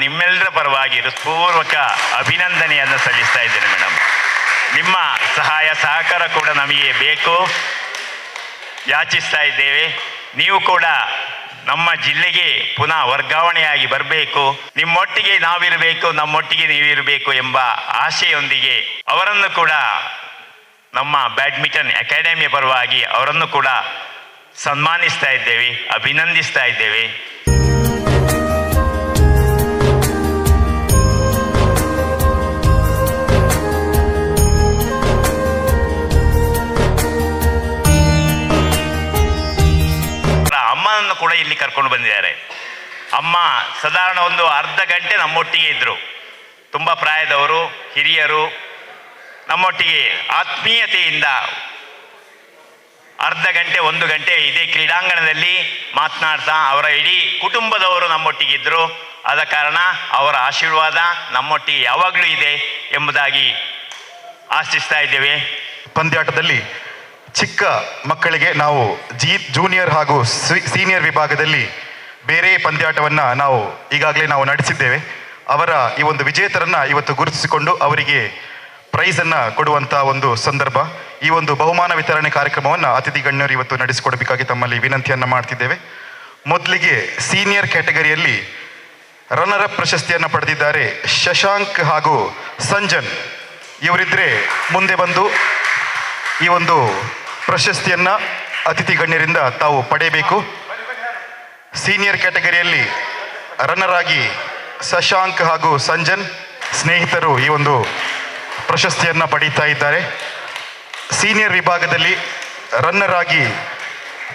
ನಿಮ್ಮೆಲ್ಲರ ಪರವಾಗಿ ಹೃತ್ಪೂರ್ವಕ ಅಭಿನಂದನೆಯನ್ನು ಸಲ್ಲಿಸ್ತಾ ಇದ್ದೇನೆ ಮೇಡಮ್. ನಿಮ್ಮ ಸಹಾಯ ಸಹಕಾರ ಕೂಡ ನಮಗೆ ಬೇಕು, ಯಾಚಿಸ್ತಾ ಇದ್ದೇವೆ. ನೀವು ಕೂಡ ನಮ್ಮ ಜಿಲ್ಲೆಗೆ ಪುನಃ ವರ್ಗಾವಣೆಯಾಗಿ ಬರಬೇಕು, ನಿಮ್ಮೊಟ್ಟಿಗೆ ನಾವಿರಬೇಕು, ನಮ್ಮೊಟ್ಟಿಗೆ ನೀವಿರಬೇಕು ಎಂಬ ಆಶೆಯೊಂದಿಗೆ ಅವರನ್ನು ಕೂಡ ನಮ್ಮ ಬ್ಯಾಡ್ಮಿಂಟನ್ ಅಕಾಡೆಮಿಯ ಪರವಾಗಿ ಅವರನ್ನು ಕೂಡ ಸನ್ಮಾನಿಸ್ತಾ ಇದ್ದೇವೆ, ಅಭಿನಂದಿಸ್ತಾ ಇದ್ದೇವೆ. ಅಮ್ಮನನ್ನು ಕೂಡ ಇಲ್ಲಿ ಕರ್ಕೊಂಡು ಬಂದಿದ್ದಾರೆ. ಅಮ್ಮ ಸಾಧಾರಣ ಒಂದು ಅರ್ಧ ಗಂಟೆ ನಮ್ಮೊಟ್ಟಿಗೆ ಇದ್ದರು. ತುಂಬ ಪ್ರಾಯದವರು, ಹಿರಿಯರು, ನಮ್ಮೊಟ್ಟಿಗೆ ಆತ್ಮೀಯತೆಯಿಂದ ಅರ್ಧ ಗಂಟೆ 1 ಗಂಟೆ ಇದೇ ಕ್ರೀಡಾಂಗಣದಲ್ಲಿ ಮಾತನಾಡ್ತಾ ಅವರ ಇಡೀ ಕುಟುಂಬದವರು ನಮ್ಮೊಟ್ಟಿಗಿದ್ದರು. ಆದ ಕಾರಣ ಅವರ ಆಶೀರ್ವಾದ ನಮ್ಮೊಟ್ಟಿಗೆ ಯಾವಾಗಲೂ ಇದೆ ಎಂಬುದಾಗಿ ಆಶಿಸ್ತಾ ಇದ್ದೇವೆ. ಪಂದ್ಯಾಟದಲ್ಲಿ ಚಿಕ್ಕ ಮಕ್ಕಳಿಗೆ ನಾವು ಜೂನಿಯರ್ ಹಾಗೂ ಸೀನಿಯರ್ ವಿಭಾಗದಲ್ಲಿ ಬೇರೆ ಪಂದ್ಯಾಟವನ್ನು ನಾವು ಈಗಾಗಲೇ ನಡೆಸಿದ್ದೇವೆ. ಅವರ ಈ ಒಂದು ವಿಜೇತರನ್ನು ಇವತ್ತು ಗುರುತಿಸಿಕೊಂಡು ಅವರಿಗೆ ಪ್ರೈಸನ್ನು ಕೊಡುವಂಥ ಒಂದು ಸಂದರ್ಭ. ಈ ಒಂದು ಬಹುಮಾನ ವಿತರಣೆ ಕಾರ್ಯಕ್ರಮವನ್ನು ಅತಿಥಿ ಗಣ್ಯರು ಇವತ್ತು ನಡೆಸಿಕೊಡಬೇಕಾಗಿ ತಮ್ಮಲ್ಲಿ ವಿನಂತಿಯನ್ನು ಮಾಡ್ತಿದ್ದೇವೆ. ಮೊದಲಿಗೆ ಸೀನಿಯರ್ ಕ್ಯಾಟಗರಿಯಲ್ಲಿ ರನ್ನರ್ ಅಪ್ ಪ್ರಶಸ್ತಿಯನ್ನು ಪಡೆದಿದ್ದಾರೆ ಶಶಾಂಕ್ ಹಾಗೂ ಸಂಜನ್. ಇವರಿದ್ದರೆ ಮುಂದೆ ಬಂದು ಈ ಒಂದು ಪ್ರಶಸ್ತಿಯನ್ನು ಅತಿಥಿ ಗಣ್ಯರಿಂದ ತಾವು ಪಡೆಯಬೇಕು. ಸೀನಿಯರ್ ಕ್ಯಾಟಗರಿಯಲ್ಲಿ ರನ್ನರ್ ಆಗಿ ಶಶಾಂಕ್ ಹಾಗೂ ಸಂಜನ್ ಸ್ನೇಹಿತರು ಈ ಒಂದು ಪ್ರಶಸ್ತಿಯನ್ನು ಪಡೀತಾ ಇದ್ದಾರೆ. ಸೀನಿಯರ್ ವಿಭಾಗದಲ್ಲಿ ರನ್ನರ್ ಆಗಿ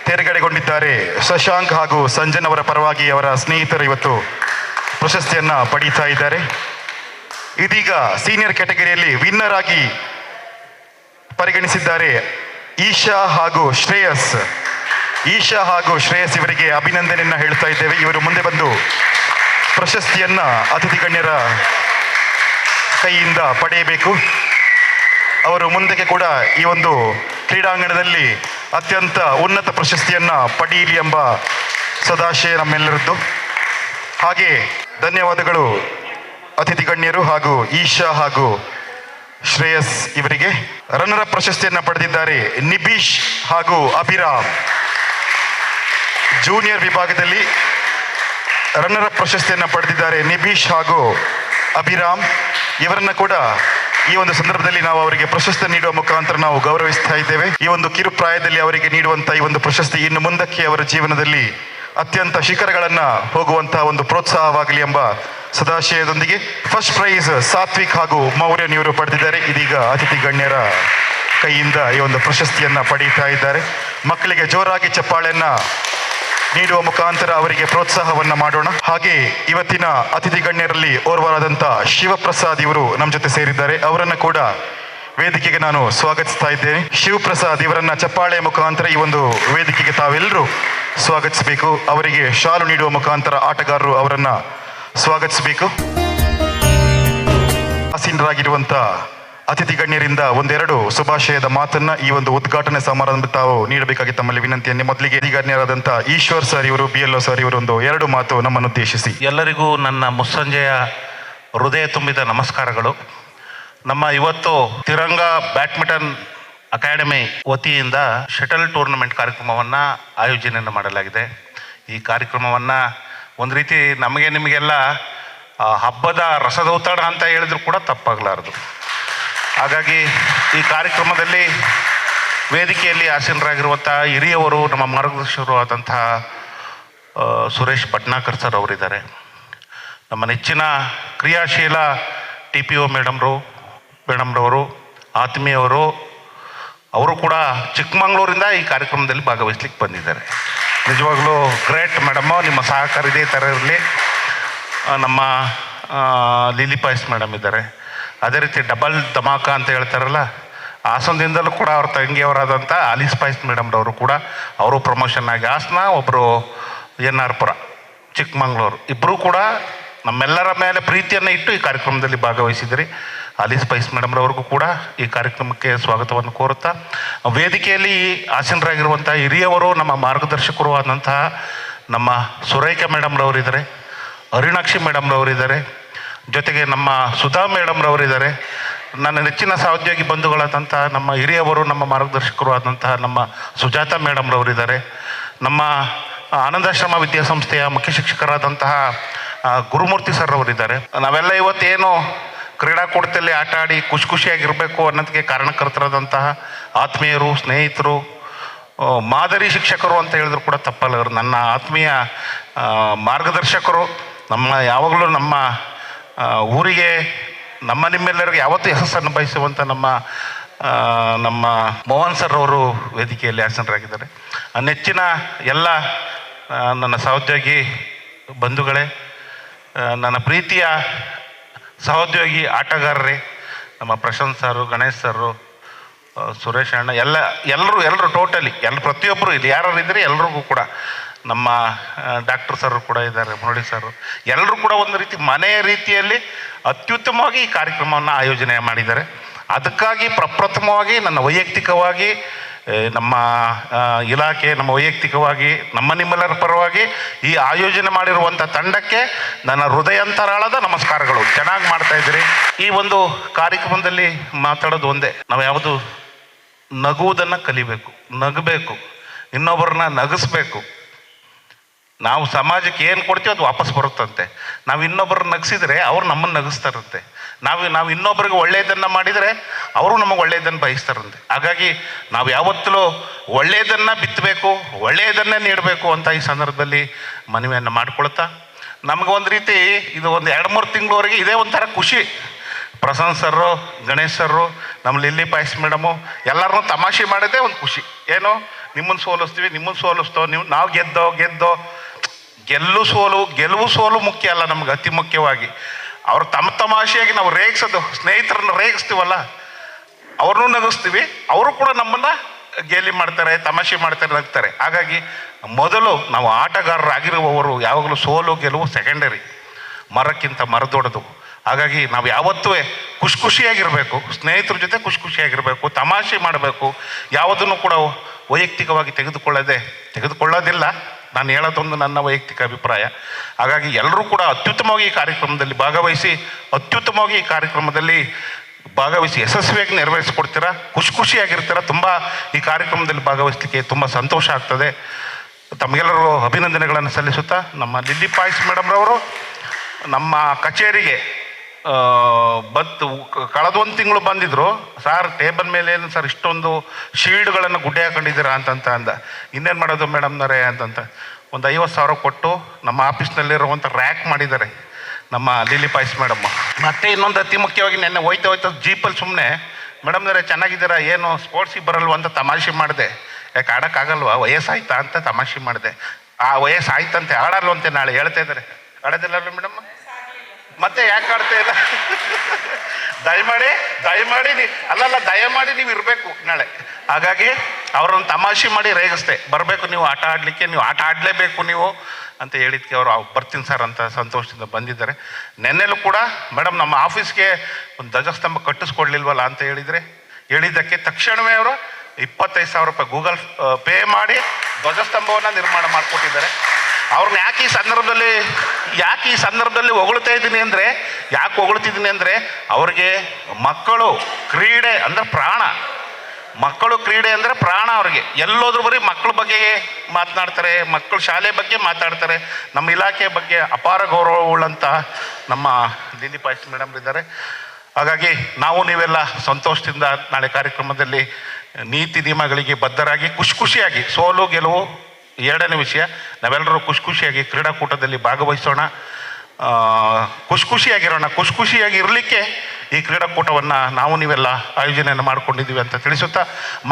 ತೇರ್ಗಡೆಗೊಂಡಿದ್ದಾರೆ ಶಶಾಂಕ್ ಹಾಗೂ ಸಂಜನ್. ಅವರ ಪರವಾಗಿ ಅವರ ಸ್ನೇಹಿತರು ಇವತ್ತು ಪ್ರಶಸ್ತಿಯನ್ನು ಪಡೀತಾ ಇದ್ದಾರೆ. ಇದೀಗ ಸೀನಿಯರ್ ಕ್ಯಾಟಗರಿಯಲ್ಲಿ ವಿನ್ನರ್ ಆಗಿ ಪರಿಗಣಿಸಿದ್ದಾರೆ ಈಶಾ ಹಾಗೂ ಶ್ರೇಯಸ್. ಈಶಾ ಹಾಗೂ ಶ್ರೇಯಸ್ ಇವರಿಗೆ ಅಭಿನಂದನೆಯನ್ನು ಹೇಳ್ತಾ ಇದ್ದೇವೆ. ಇವರು ಮುಂದೆ ಬಂದು ಪ್ರಶಸ್ತಿಯನ್ನು ಅತಿಥಿ ಗಣ್ಯರ ಕೈಯಿಂದ ಪಡೆಯಬೇಕು. ಅವರು ಮುಂದಕ್ಕೆ ಕೂಡ ಈ ಒಂದು ಕ್ರೀಡಾಂಗಣದಲ್ಲಿ ಅತ್ಯಂತ ಉನ್ನತ ಪ್ರಶಸ್ತಿಯನ್ನು ಪಡೆಯಲಿ ಎಂಬ ಸದಾಶಯ ನಮ್ಮೆಲ್ಲರದ್ದು. ಹಾಗೆ ಧನ್ಯವಾದಗಳು ಅತಿಥಿ ಗಣ್ಯರು ಹಾಗೂ ಈಶಾ ಹಾಗೂ ಶ್ರೇಯಸ್ ಇವರಿಗೆ. ರನ್ನರ್ ಅಪ್ ಪ್ರಶಸ್ತಿಯನ್ನು ಪಡೆದಿದ್ದಾರೆ ನಿಬೀಶ್ ಹಾಗೂ ಅಭಿರಾಮ್. ಜೂನಿಯರ್ ವಿಭಾಗದಲ್ಲಿ ರನ್ನರ್ ಅಪ್ ಪ್ರಶಸ್ತಿಯನ್ನು ಪಡೆದಿದ್ದಾರೆ ನಿಬೀಶ್ ಹಾಗೂ ಅಭಿರಾಮ್. ಇವರನ್ನು ಕೂಡ ಈ ಒಂದು ಸಂದರ್ಭದಲ್ಲಿ ನಾವು ಅವರಿಗೆ ಪ್ರಶಸ್ತಿ ನೀಡುವ ಮುಖಾಂತರ ನಾವು ಗೌರವಿಸ್ತಾ ಇದ್ದೇವೆ. ಈ ಒಂದು ಕಿರು ಪ್ರಾಯದಲ್ಲಿ ಅವರಿಗೆ ನೀಡುವಂತ ಈ ಒಂದು ಪ್ರಶಸ್ತಿ ಇನ್ನು ಮುಂದಕ್ಕೆ ಅವರ ಜೀವನದಲ್ಲಿ ಅತ್ಯಂತ ಶಿಖರಗಳನ್ನ ಹೋಗುವಂತಹ ಒಂದು ಪ್ರೋತ್ಸಾಹವಾಗಲಿ ಎಂಬ ಸದಾಶಯದೊಂದಿಗೆ ಫಸ್ಟ್ ಪ್ರೈಸ್ ಸಾತ್ವಿಕ್ ಹಾಗೂ ಮೌರ್ಯನ್ ಇವರು ಪಡೆದಿದ್ದಾರೆ. ಇದೀಗ ಅತಿಥಿ ಗಣ್ಯರ ಕೈಯಿಂದ ಈ ಒಂದು ಪ್ರಶಸ್ತಿಯನ್ನ ಪಡೆಯುತ್ತಾ ಇದ್ದಾರೆ. ಮಕ್ಕಳಿಗೆ ಜೋರಾಗಿ ಚಪ್ಪಾಳೆಯನ್ನ ನೀಡುವ ಮುಖಾಂತರ ಅವರಿಗೆ ಪ್ರೋತ್ಸಾಹವನ್ನ ಮಾಡೋಣ. ಹಾಗೆ ಇವತ್ತಿನ ಅತಿಥಿ ಗಣ್ಯರಲ್ಲಿ ಓರ್ವರಾದಂಥ ಶಿವಪ್ರಸಾದ್ ಇವರು ನಮ್ಮ ಜೊತೆ ಸೇರಿದ್ದಾರೆ. ಅವರನ್ನು ಕೂಡ ವೇದಿಕೆಗೆ ನಾನು ಸ್ವಾಗತಿಸ್ತಾ ಇದ್ದೇನೆ. ಶಿವಪ್ರಸಾದ್ ಇವರನ್ನ ಚಪ್ಪಾಳೆಯ ಮುಖಾಂತರ ಈ ಒಂದು ವೇದಿಕೆಗೆ ತಾವೆಲ್ಲರೂ ಸ್ವಾಗತಿಸಬೇಕು. ಅವರಿಗೆ ಶಾಲು ನೀಡುವ ಮುಖಾಂತರ ಆಟಗಾರರು ಅವರನ್ನ ಸ್ವಾಗತಿಸಬೇಕು. ಆಸೀನರಾಗಿರುವಂತ ಅತಿಥಿ ಗಣ್ಯರಿಂದ ಒಂದೆರಡು ಶುಭಾಶಯದ ಮಾತನ್ನ ಈ ಒಂದು ಉದ್ಘಾಟನೆ ಸಮಾರಂಭ ತಾವು ನೀಡಬೇಕಾಗಿ ತಮ್ಮಲ್ಲಿ ವಿನಂತಿಯನ್ನೇ. ಮೊದಲಿಗೆ ಅತಿಥಿ ಗಣ್ಯರಾದಂಥ ಈಶ್ವರ್ ಸರ್ ಇವರು, BLO ಸರ್ ಇವರು ಒಂದು ಎರಡು ಮಾತು ನಮ್ಮನ್ನು ಉದ್ದೇಶಿಸಿ. ಎಲ್ಲರಿಗೂ ನನ್ನ ಮುಸ್ಸಂಜೆಯ ಹೃದಯ ತುಂಬಿದ ನಮಸ್ಕಾರಗಳು. ನಮ್ಮ ಇವತ್ತು ತಿರಂಗ ಬ್ಯಾಡ್ಮಿಂಟನ್ ಅಕಾಡೆಮಿ ವತಿಯಿಂದ ಶಟಲ್ ಟೂರ್ನಮೆಂಟ್ ಕಾರ್ಯಕ್ರಮವನ್ನು ಆಯೋಜನೆಯನ್ನು ಮಾಡಲಾಗಿದೆ. ಈ ಕಾರ್ಯಕ್ರಮವನ್ನು ಒಂದು ರೀತಿ ನಮಗೆ ನಿಮಗೆಲ್ಲ ಹಬ್ಬದ ರಸದೌತಣ ಅಂತ ಹೇಳಿದ್ರು ಕೂಡ ತಪ್ಪಾಗಲಾರದು. ಹಾಗಾಗಿ ಈ ಕಾರ್ಯಕ್ರಮದಲ್ಲಿ ವೇದಿಕೆಯಲ್ಲಿ ಆಸೀನರಾಗಿರುವಂಥ ಹಿರಿಯವರು, ನಮ್ಮ ಮಾರ್ಗದರ್ಶಕರು ಆದಂತಹ ಸುರೇಶ್ ಭಟ್ನಾಕರ್ ಸರ್ ಅವರಿದ್ದಾರೆ. ನಮ್ಮ ನೆಚ್ಚಿನ ಕ್ರಿಯಾಶೀಲ TPO ಮೇಡಮ್ರವರು, ಆತ್ಮೀಯವರು, ಅವರು ಕೂಡ ಚಿಕ್ಕಮಗಳೂರಿಂದ ಈ ಕಾರ್ಯಕ್ರಮದಲ್ಲಿ ಭಾಗವಹಿಸ್ಲಿಕ್ಕೆ ಬಂದಿದ್ದಾರೆ. ನಿಜವಾಗ್ಲೂ ಗ್ರೇಟ್ ಮೇಡಮ್ಮು, ನಿಮ್ಮ ಸಹಕಾರ ಇದೇ ಥರ ಇರಲಿ. ನಮ್ಮ ಲಿಲಿ ಪಾಯ್ಸ್ ಮೇಡಮ್ ಇದ್ದಾರೆ. ಅದೇ ರೀತಿ ಡಬಲ್ ಧಮಾಕ ಅಂತ ಹೇಳ್ತಾರಲ್ಲ, ಹಾಸನದಿಂದಲೂ ಕೂಡ ಅವ್ರ ತಂಗಿಯವರಾದಂಥ ಆಲಿಸ್ ಪಾಯ್ಸ್ ಮೇಡಮ್ರವರು ಕೂಡ ಅವರು ಪ್ರಮೋಷನ್ ಆಗಿ ಹಾಸನ, ಒಬ್ಬರು NR ಪುರ ಚಿಕ್ಕಮಗಳೂರು, ಇಬ್ಬರೂ ಕೂಡ ನಮ್ಮೆಲ್ಲರ ಮೇಲೆ ಪ್ರೀತಿಯನ್ನು ಇಟ್ಟು ಈ ಕಾರ್ಯಕ್ರಮದಲ್ಲಿ ಭಾಗವಹಿಸಿದ್ರಿ. ಆಲಿಸ್ ಪೈಸ್ ಮೇಡಮ್ರವ್ರಿಗೂ ಕೂಡ ಈ ಕಾರ್ಯಕ್ರಮಕ್ಕೆ ಸ್ವಾಗತವನ್ನು ಕೋರುತ್ತಾ, ವೇದಿಕೆಯಲ್ಲಿ ಆಸೀನರಾಗಿರುವಂಥ ಹಿರಿಯವರು, ನಮ್ಮ ಮಾರ್ಗದರ್ಶಕರು ಆದಂತಹ ನಮ್ಮ ಸುರೇಖಾ ಮೇಡಮ್ರವರಿದ್ದಾರೆ, ಅರುಣಾಕ್ಷಿ ಮೇಡಮ್ರವರಿದ್ದಾರೆ, ಜೊತೆಗೆ ನಮ್ಮ ಸುಧಾ ಮೇಡಮ್ರವರಿದ್ದಾರೆ. ನನ್ನ ನೆಚ್ಚಿನ ಸಹೋದ್ಯೋಗಿ ಬಂಧುಗಳಾದಂಥ ನಮ್ಮ ಹಿರಿಯವರು, ನಮ್ಮ ಮಾರ್ಗದರ್ಶಕರು ಆದಂತಹ ನಮ್ಮ ಸುಜಾತ ಮೇಡಮ್ರವರಿದ್ದಾರೆ. ನಮ್ಮ ಆನಂದಾಶ್ರಮ ವಿದ್ಯಾಸಂಸ್ಥೆಯ ಮುಖ್ಯ ಶಿಕ್ಷಕರಾದಂತಹ ಗುರುಮೂರ್ತಿ ಸರ್ ಅವರಿದ್ದಾರೆ. ನಾವೆಲ್ಲ ಇವತ್ತೇನು ಕ್ರೀಡಾಕೂಟದಲ್ಲಿ ಆಟ ಆಡಿ ಖುಷಿಯಾಗಿರಬೇಕು ಅನ್ನೋದಕ್ಕೆ ಕಾರಣಕರ್ತರಾದಂತಹ ಆತ್ಮೀಯರು, ಸ್ನೇಹಿತರು, ಮಾದರಿ ಶಿಕ್ಷಕರು ಅಂತ ಹೇಳಿದ್ರು ಕೂಡ ತಪ್ಪಲ್ಲ. ನನ್ನ ಆತ್ಮೀಯ ಮಾರ್ಗದರ್ಶಕರು, ಯಾವಾಗಲೂ ನಮ್ಮ ಊರಿಗೆ, ನಿಮ್ಮೆಲ್ಲರಿಗೂ ಯಾವತ್ತೂ ಯಶಸ್ಸನ್ನು ಬಯಸುವಂಥ ನಮ್ಮ ಮೋಹನ್ ಸರ್ ಅವರು ವೇದಿಕೆಯಲ್ಲಿ ಆಸೀನರಾಗಿದ್ದಾರೆ. ನೆಚ್ಚಿನ ಎಲ್ಲ ನನ್ನ ಸಹೋದ್ಯೋಗಿ ಬಂಧುಗಳೇ, ನನ್ನ ಪ್ರೀತಿಯ ಸಹೋದ್ಯೋಗಿ ಆಟಗಾರರೇ, ನಮ್ಮ ಪ್ರಶಾಂತ್ ಸರು, ಗಣೇಶ್ ಸರು, ಸುರೇಶ್ ಅಣ್ಣ, ಎಲ್ಲರೂ ಟೋಟಲಿ ಪ್ರತಿಯೊಬ್ಬರು ಇಲ್ಲಿ ಯಾರು ಇದ್ದಾರೆ ಎಲ್ರಿಗೂ ಕೂಡ, ನಮ್ಮ ಡಾಕ್ಟರ್ ಸರ್ ಕೂಡ ಇದ್ದಾರೆ, ಮುರಳಿ ಸರ್, ಎಲ್ಲರೂ ಕೂಡ ಒಂದು ರೀತಿ ಮನೆಯ ರೀತಿಯಲ್ಲಿ ಅತ್ಯುತ್ತಮವಾಗಿ ಈ ಕಾರ್ಯಕ್ರಮವನ್ನು ಆಯೋಜನೆ ಮಾಡಿದ್ದಾರೆ. ಅದಕ್ಕಾಗಿ ಪ್ರಪ್ರಥಮವಾಗಿ ನನ್ನ ವೈಯಕ್ತಿಕವಾಗಿ, ನಮ್ಮ ಇಲಾಖೆ, ನಮ್ಮ ವೈಯಕ್ತಿಕವಾಗಿ, ನಿಮ್ಮೆಲ್ಲರ ಪರವಾಗಿ ಈ ಆಯೋಜನೆ ಮಾಡಿರುವಂಥ ತಂಡಕ್ಕೆ ನನ್ನ ಹೃದಯಾಂತರಾಳದ ನಮಸ್ಕಾರಗಳು. ಚೆನ್ನಾಗಿ ಮಾಡ್ತಾ ಇದ್ದೀರಿ. ಈ ಒಂದು ಕಾರ್ಯಕ್ರಮದಲ್ಲಿ ಮಾತಾಡೋದು ಒಂದೇ, ನಾವು ಯಾವುದು ನಗುವುದನ್ನು ಕಲಿಬೇಕು, ನಗಬೇಕು, ಇನ್ನೊಬ್ಬರನ್ನ ನಗಿಸ್ಬೇಕು. ನಾವು ಸಮಾಜಕ್ಕೆ ಏನು ಕೊಡ್ತೀವಿ ಅದು ವಾಪಸ್ ಬರುತ್ತಂತೆ. ನಾವು ಇನ್ನೊಬ್ಬರನ್ನ ನಗಿಸಿದರೆ ಅವ್ರು ನಮ್ಮನ್ನು ನಗಿಸ್ತಾರಂತೆ. ನಾವು ಇನ್ನೊಬ್ಬರಿಗೆ ಒಳ್ಳೆಯದನ್ನು ಮಾಡಿದರೆ ಅವರು ನಮಗೆ ಒಳ್ಳೆಯದನ್ನು ಬಯಸ್ತಾರಂತೆ. ಹಾಗಾಗಿ ನಾವು ಯಾವತ್ತೂ ಒಳ್ಳೆಯದನ್ನು ಬಿತ್ತಬೇಕು, ಒಳ್ಳೆಯದನ್ನೇ ನೀಡಬೇಕು ಅಂತ ಈ ಸಂದರ್ಭದಲ್ಲಿ ಮನವಿಯನ್ನು ಮಾಡಿಕೊಳ್ತಾ, ನಮಗೆ ಒಂದು ರೀತಿ ಇದು ಒಂದು 2-3 ತಿಂಗಳವರೆಗೆ ಇದೇ ಒಂಥರ ಖುಷಿ. ಪ್ರಶಾಂತ್ ಸರು, ಗಣೇಶ್ ಸರು, ನಮ್ಮ ಲಿಲ್ಲಿ ಪಾಯ್ಸ್ ಮೇಡಮು ಎಲ್ಲರನ್ನೂ ತಮಾಷೆ ಮಾಡಿದ್ದೇ ಒಂದು ಖುಷಿ. ಏನು, ನಿಮ್ಮನ್ನು ಸೋಲಿಸ್ತೋ, ನಾವು ಗೆದ್ದೋ ಗೆಲುವು ಸೋಲು ಮುಖ್ಯ ಅಲ್ಲ ನಮ್ಗೆ. ಅತಿ ಮುಖ್ಯವಾಗಿ ಅವ್ರು ತಮಾಷೆಯಾಗಿ ನಾವು ರೇಗಿಸೋದು, ಸ್ನೇಹಿತರನ್ನು ರೇಗಿಸ್ತೀವಲ್ಲ, ಅವ್ರನ್ನೂ ನಗಿಸ್ತೀವಿ, ಅವರು ಕೂಡ ನಮ್ಮನ್ನು ಗೇಲಿ ಮಾಡ್ತಾರೆ, ತಮಾಷೆ ಮಾಡ್ತಾರೆ, ನಗ್ತಾರೆ. ಹಾಗಾಗಿ ಮೊದಲು ನಾವು ಆಟಗಾರರಾಗಿರುವವರು ಯಾವಾಗಲೂ ಸೋಲು ಗೆಲುವು ಸೆಕೆಂಡರಿ, ಮರಕ್ಕಿಂತ ಮರದೊಡ್ಡದು. ಹಾಗಾಗಿ ನಾವು ಯಾವತ್ತೂ ಖುಷಿಯಾಗಿರಬೇಕು, ಸ್ನೇಹಿತರ ಜೊತೆ ಖುಷಿಯಾಗಿರಬೇಕು, ತಮಾಷೆ ಮಾಡಬೇಕು. ಯಾವುದನ್ನು ಕೂಡ ವೈಯಕ್ತಿಕವಾಗಿ ತೆಗೆದುಕೊಳ್ಳೋದಿಲ್ಲ. ನಾನು ಹೇಳೋದೊಂದು ನನ್ನ ವೈಯಕ್ತಿಕ ಅಭಿಪ್ರಾಯ. ಹಾಗಾಗಿ ಎಲ್ಲರೂ ಕೂಡ ಅತ್ಯುತ್ತಮವಾಗಿ ಈ ಕಾರ್ಯಕ್ರಮದಲ್ಲಿ ಅತ್ಯುತ್ತಮವಾಗಿ ಈ ಕಾರ್ಯಕ್ರಮದಲ್ಲಿ ಭಾಗವಹಿಸಿ ಯಶಸ್ವಿಯಾಗಿ ನೆರವೇರಿಸಿಕೊಡ್ತೀರಾ, ಖುಷಿಯಾಗಿರ್ತೀರ. ತುಂಬ ಈ ಕಾರ್ಯಕ್ರಮದಲ್ಲಿ ಭಾಗವಹಿಸಲಿಕ್ಕೆ ತುಂಬ ಸಂತೋಷ ಆಗ್ತದೆ. ತಮಗೆಲ್ಲರೂ ಅಭಿನಂದನೆಗಳನ್ನು ಸಲ್ಲಿಸುತ್ತಾ, ನಮ್ಮ ಲಿಲ್ಲಿ ಪಾಯ್ಸ್ ಮೇಡಮ್ರವರು ನಮ್ಮ ಕಚೇರಿಗೆ ಕಳೆದ ಒಂದು ತಿಂಗಳು ಬಂದಿದ್ರು. ಸಾರ್ ಟೇಬಲ್ ಮೇಲೆ ಏನು ಸರ್ ಇಷ್ಟೊಂದು ಶೀಲ್ಡ್ಗಳನ್ನು ಗುಡ್ಡೆ ಹಾಕೊಂಡಿದ್ದೀರಾ ಅಂತಂತ ಅಂದ. ಇನ್ನೇನು ಮಾಡೋದು ಮೇಡಮ್ನವರೇ ಅಂತಂತ ಒಂದು 50,000 ಕೊಟ್ಟು ನಮ್ಮ ಆಫೀಸ್ನಲ್ಲಿರುವಂಥ ರ್ಯಾಕ್ ಮಾಡಿದ್ದಾರೆ ನಮ್ಮ ಲಿಲಿ ಪಾಯ್ಸ್ ಮೇಡಮ್. ಮತ್ತೆ ಇನ್ನೊಂದು ಅತಿ ಮುಖ್ಯವಾಗಿ ನೆನ್ನೆ ಹೋಯ್ತಾ ಜೀಪಲ್ಲಿ ಸುಮ್ಮನೆ ಮೇಡಮ್ನವರೇ ಚೆನ್ನಾಗಿದ್ದೀರಾ, ಏನು ಸ್ಪೋರ್ಟ್ಸಿಗೆ ಬರಲ್ವ ಅಂತ ತಮಾಷೆ ಮಾಡಿದೆ. ಯಾಕೆ ಆಡೋಕ್ಕಾಗಲ್ವಾ, ವಯಸ್ಸಾಯ್ತಾ ಅಂತ ತಮಾಷೆ ಮಾಡಿದೆ. ಆ ವಯಸ್ಸಾಯ್ತಂತೆ, ಆಡಲ್ವಂತೆ ನಾಳೆ ಹೇಳ್ತಾ ಇದ್ದಾರೆ. ಆಡೋದಿಲ್ಲ ಮೇಡಮ್, ಮತ್ತೆ ಯಾಕೆ ಆಡ್ತಾ ಇಲ್ಲ? ದಯಮಾಡಿ ನೀವು ಇರಬೇಕು ನಾಳೆ. ಹಾಗಾಗಿ ಅವ್ರನ್ನ ತಮಾಷೆ ಮಾಡಿ ರೇಗಿಸ್ದೆ, ಬರಬೇಕು ನೀವು ಆಟ ಆಡಲಿಕ್ಕೆ, ನೀವು ಆಟ ಆಡಲೇಬೇಕು ನೀವು ಅಂತ ಹೇಳಿದ್ಕೆ ಅವರು ಬರ್ತೀನಿ ಸರ್ ಅಂತ ಸಂತೋಷದಿಂದ ಬಂದಿದ್ದಾರೆ. ನೆನ್ನೆಲೂ ಕೂಡ ಮೇಡಮ್ ನಮ್ಮ ಆಫೀಸ್ಗೆ ಒಂದು ಧ್ವಜಸ್ತಂಭ ಕಟ್ಟಿಸ್ಕೊಡ್ಲಿಲ್ವಲ್ಲ ಅಂತ ಹೇಳಿದ್ದಕ್ಕೆ ತಕ್ಷಣವೇ ಅವರು 25,000 ರೂಪಾಯಿ ಗೂಗಲ್ ಪೇ ಮಾಡಿ ಧ್ವಜಸ್ತಂಭವನ್ನು ನಿರ್ಮಾಣ ಮಾಡಿಕೊಟ್ಟಿದ್ದಾರೆ. ಅವ್ರನ್ನ ಯಾಕೆ ಈ ಸಂದರ್ಭದಲ್ಲಿ ಹೊಗಳ್ತಾ ಇದ್ದೀನಿ ಅಂದರೆ, ಯಾಕೆ ಹೊಗಳ್ತಿದ್ದೀನಿ ಅಂದರೆ, ಅವ್ರಿಗೆ ಮಕ್ಕಳು ಕ್ರೀಡೆ ಅಂದರೆ ಪ್ರಾಣ. ಅವ್ರಿಗೆ ಎಲ್ಲೋದ್ರೂ ಬರೀ ಮಕ್ಕಳ ಬಗ್ಗೆ ಮಾತನಾಡ್ತಾರೆ, ಮಕ್ಕಳು ಶಾಲೆ ಬಗ್ಗೆ ಮಾತಾಡ್ತಾರೆ. ನಮ್ಮ ಇಲಾಖೆ ಬಗ್ಗೆ ಅಪಾರ ಗೌರವವುಳ್ಳಂಥ ನಮ್ಮ ಲಿಲಿ ಪಾಯ್ಸ್ ಮೇಡಮ್ ಇದ್ದಾರೆ. ಹಾಗಾಗಿ ನೀವೆಲ್ಲ ಸಂತೋಷದಿಂದ ನಾಳೆ ಕಾರ್ಯಕ್ರಮದಲ್ಲಿ ನೀತಿ ನಿಯಮಗಳಿಗೆ ಬದ್ಧರಾಗಿ ಖುಷಿಯಾಗಿ, ಸೋಲು ಗೆಲುವು ಎರಡನೇ ವಿಷಯ, ನಾವೆಲ್ಲರೂ ಖುಷಿಯಾಗಿ ಕ್ರೀಡಾಕೂಟದಲ್ಲಿ ಭಾಗವಹಿಸೋಣ, ಖುಷಿಯಾಗಿ ಇರಲಿಕ್ಕೆ ಈ ಕ್ರೀಡಾಕೂಟವನ್ನು ನೀವೆಲ್ಲ ಆಯೋಜನೆಯನ್ನು ಮಾಡ್ಕೊಂಡಿದ್ದೀವಿ ಅಂತ ತಿಳಿಸುತ್ತಾ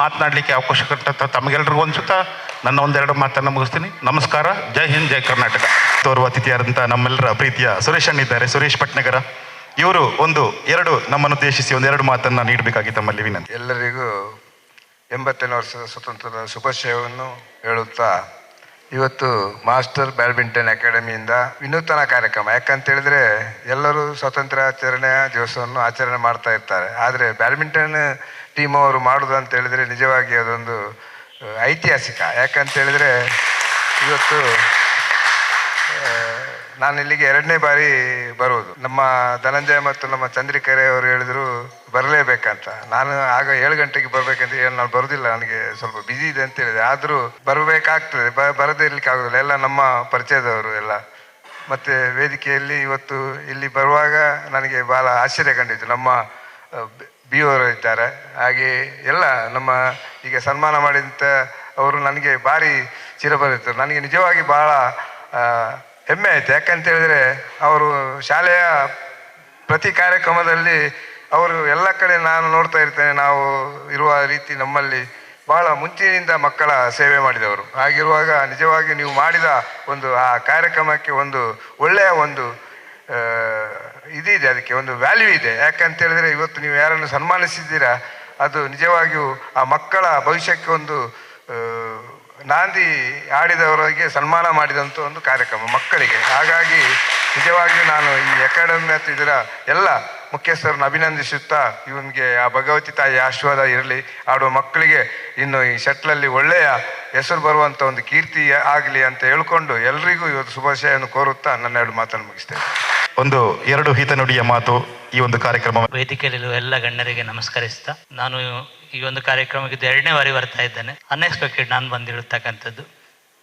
ಮಾತನಾಡಲಿಕ್ಕೆ ಅವಕಾಶ ಕೊಟ್ಟಂಥ ತಮಗೆಲ್ಲರಿಗೂ ಅನಿಸುತ್ತಾ ನನ್ನ ಒಂದೆರಡು ಮಾತನ್ನು ಮುಗಿಸ್ತೀನಿ. ನಮಸ್ಕಾರ. ಜೈ ಹಿಂದ್, ಜೈ ಕರ್ನಾಟಕ. ತೋರುವ ಅತಿಥಿಯಾದಂಥ ನಮ್ಮೆಲ್ಲರ ಪ್ರೀತಿಯ ಸುರೇಶ್ ಅಣ್ಣಿದ್ದಾರೆ, ಸುರೇಶ್ ಪಟ್ನಗರ. ಇವರು ನಮ್ಮನ್ನು ಉದ್ದೇಶಿಸಿ ಒಂದೆರಡು ಮಾತನ್ನು ನೀಡಬೇಕಾಗಿ ತಮ್ಮಲ್ಲಿ ವಿನಂತಿ. ಎಲ್ಲರಿಗೂ 80ನೇ ವರ್ಷದ ಸ್ವತಂತ್ರದ ಶುಭಾಶಯವನ್ನು ಹೇಳುತ್ತಾ, ಇವತ್ತು ಮಾಸ್ಟರ್ ಬ್ಯಾಡ್ಮಿಂಟನ್ ಅಕಾಡೆಮಿಯಿಂದ ವಿನೂತನ ಕಾರ್ಯಕ್ರಮ. ಯಾಕಂತೇಳಿದ್ರೆ ಎಲ್ಲರೂ ಸ್ವಾತಂತ್ರ್ಯಾಚರಣೆಯ ದಿವಸವನ್ನು ಆಚರಣೆ ಮಾಡ್ತಾ ಇರ್ತಾರೆ, ಆದರೆ ಬ್ಯಾಡ್ಮಿಂಟನ್ ಟೀಮ್ ಅವರು ಮಾಡೋದು ಅಂತ ಹೇಳಿದ್ರೆ ನಿಜವಾಗಿ ಅದೊಂದು ಐತಿಹಾಸಿಕ. ಯಾಕಂತೇಳಿದ್ರೆ ಇವತ್ತು ನಾನು ಇಲ್ಲಿಗೆ 2ನೇ ಬಾರಿ ಬರುವುದು. ನಮ್ಮ ಧನಂಜಯ ಮತ್ತು ನಮ್ಮ ಚಂದ್ರಿಕರೆ ಅವರು ಹೇಳಿದ್ರು ಬರಲೇಬೇಕಂತ. ನಾನು ಆಗ 7 ಗಂಟೆಗೆ ಬರ್ಬೇಕಂತ ಹೇಳಿ ನಾನು ಬರೋದಿಲ್ಲ, ನನಗೆ ಸ್ವಲ್ಪ ಬ್ಯುಸಿ ಇದೆ ಅಂತ ಹೇಳಿದೆ. ಆದರೂ ಬರಬೇಕಾಗ್ತದೆ, ಬರದೇ ಇರ್ಲಿಕ್ಕೆ ಆಗೋದಿಲ್ಲ. ಎಲ್ಲ ನಮ್ಮ ಪರಿಚಯದವರು ಎಲ್ಲ. ಮತ್ತು ವೇದಿಕೆಯಲ್ಲಿ ಇವತ್ತು ಇಲ್ಲಿ ಬರುವಾಗ ನನಗೆ ಭಾಳ ಆಶ್ಚರ್ಯ ಕಂಡಿತ್ತು. ನಮ್ಮ ಬಿ ಅವರು ಇದ್ದಾರೆ, ಹಾಗೆ ಎಲ್ಲ ನಮ್ಮ ಈಗ ಸನ್ಮಾನ ಮಾಡಿದಂಥ ಅವರು ನನಗೆ ಭಾರಿ ಚಿರಪರಿಚಿತರು. ನನಗೆ ನಿಜವಾಗಿ ಭಾಳ ಹೆಮ್ಮೆ ಆಯಿತು. ಯಾಕಂತೇಳಿದರೆ ಅವರು ಶಾಲೆಯ ಪ್ರತಿ ಕಾರ್ಯಕ್ರಮದಲ್ಲಿ ಅವರು ಎಲ್ಲ ಕಡೆ ನಾನು ನೋಡ್ತಾ ಇರ್ತೇನೆ, ನಾವು ಇರುವ ರೀತಿ ನಮ್ಮಲ್ಲಿ ಭಾಳ ಮುಂಚಿನಿಂದ ಮಕ್ಕಳ ಸೇವೆ ಮಾಡಿದವರು. ಹಾಗಿರುವಾಗ ನಿಜವಾಗಿ ನೀವು ಮಾಡಿದ ಒಂದು ಆ ಕಾರ್ಯಕ್ರಮಕ್ಕೆ ಒಂದು ಒಳ್ಳೆಯ ಒಂದು ಇದಿದೆ, ಅದಕ್ಕೆ ಒಂದು ವ್ಯಾಲ್ಯೂ ಇದೆ. ಯಾಕಂತೇಳಿದರೆ ಇವತ್ತು ನೀವು ಯಾರನ್ನು ಸನ್ಮಾನಿಸಿದ್ದೀರಾ, ಅದು ನಿಜವಾಗಿಯೂ ಆ ಮಕ್ಕಳ ಭವಿಷ್ಯಕ್ಕೆ ಒಂದು ನಾಂದಿ ಆಡಿದವರಿಗೆ ಸನ್ಮಾನ ಮಾಡಿದಂಥ ಒಂದು ಕಾರ್ಯಕ್ರಮ ಮಕ್ಕಳಿಗೆ. ಹಾಗಾಗಿ ನಿಜವಾಗಿಯೂ ನಾನು ಈ ಅಕಾಡೆಮಿ ಮತ್ತು ಇದರ ಎಲ್ಲ ಮುಖ್ಯಸ್ಥರನ್ನು ಅಭಿನಂದಿಸುತ್ತಾ, ಇವನಿಗೆ ಆ ಭಗವತಿ ತಾಯಿ ಆಶೀರ್ವಾದ ಇರಲಿ, ಆಡುವ ಮಕ್ಕಳಿಗೆ ಇನ್ನು ಈ ಶಟ್ಲಲ್ಲಿ ಒಳ್ಳೆಯ ಹೆಸರು ಬರುವಂಥ ಒಂದು ಕೀರ್ತಿ ಆಗಲಿ ಅಂತ ಹೇಳ್ಕೊಂಡು ಎಲ್ರಿಗೂ ಇವತ್ತು ಶುಭಾಶಯವನ್ನು ಕೋರುತ್ತಾ ನನ್ನ 2 ಮಾತನ್ನು ಮುಗಿಸ್ತೇನೆ. 2 ಹಿತನುಡಿಯ ಮಾತು ಈ ಒಂದು ಕಾರ್ಯಕ್ರಮ. ವೇದಿಕೆಯಲ್ಲಿರುವ ಎಲ್ಲ ಗಣ್ಯರಿಗೆ ನಮಸ್ಕರಿಸ್ತಾ, ನಾನು ಈ ಒಂದು ಕಾರ್ಯಕ್ರಮಕ್ಕೆ 2ನೇ ಬಾರಿ ಬರ್ತಾ ಇದ್ದೇನೆ. ಅನ್ಎಕ್ಸ್ಪೆಕ್ಟೆಡ್ ನಾನು ಬಂದಿರತಕ್ಕಂಥದ್ದು.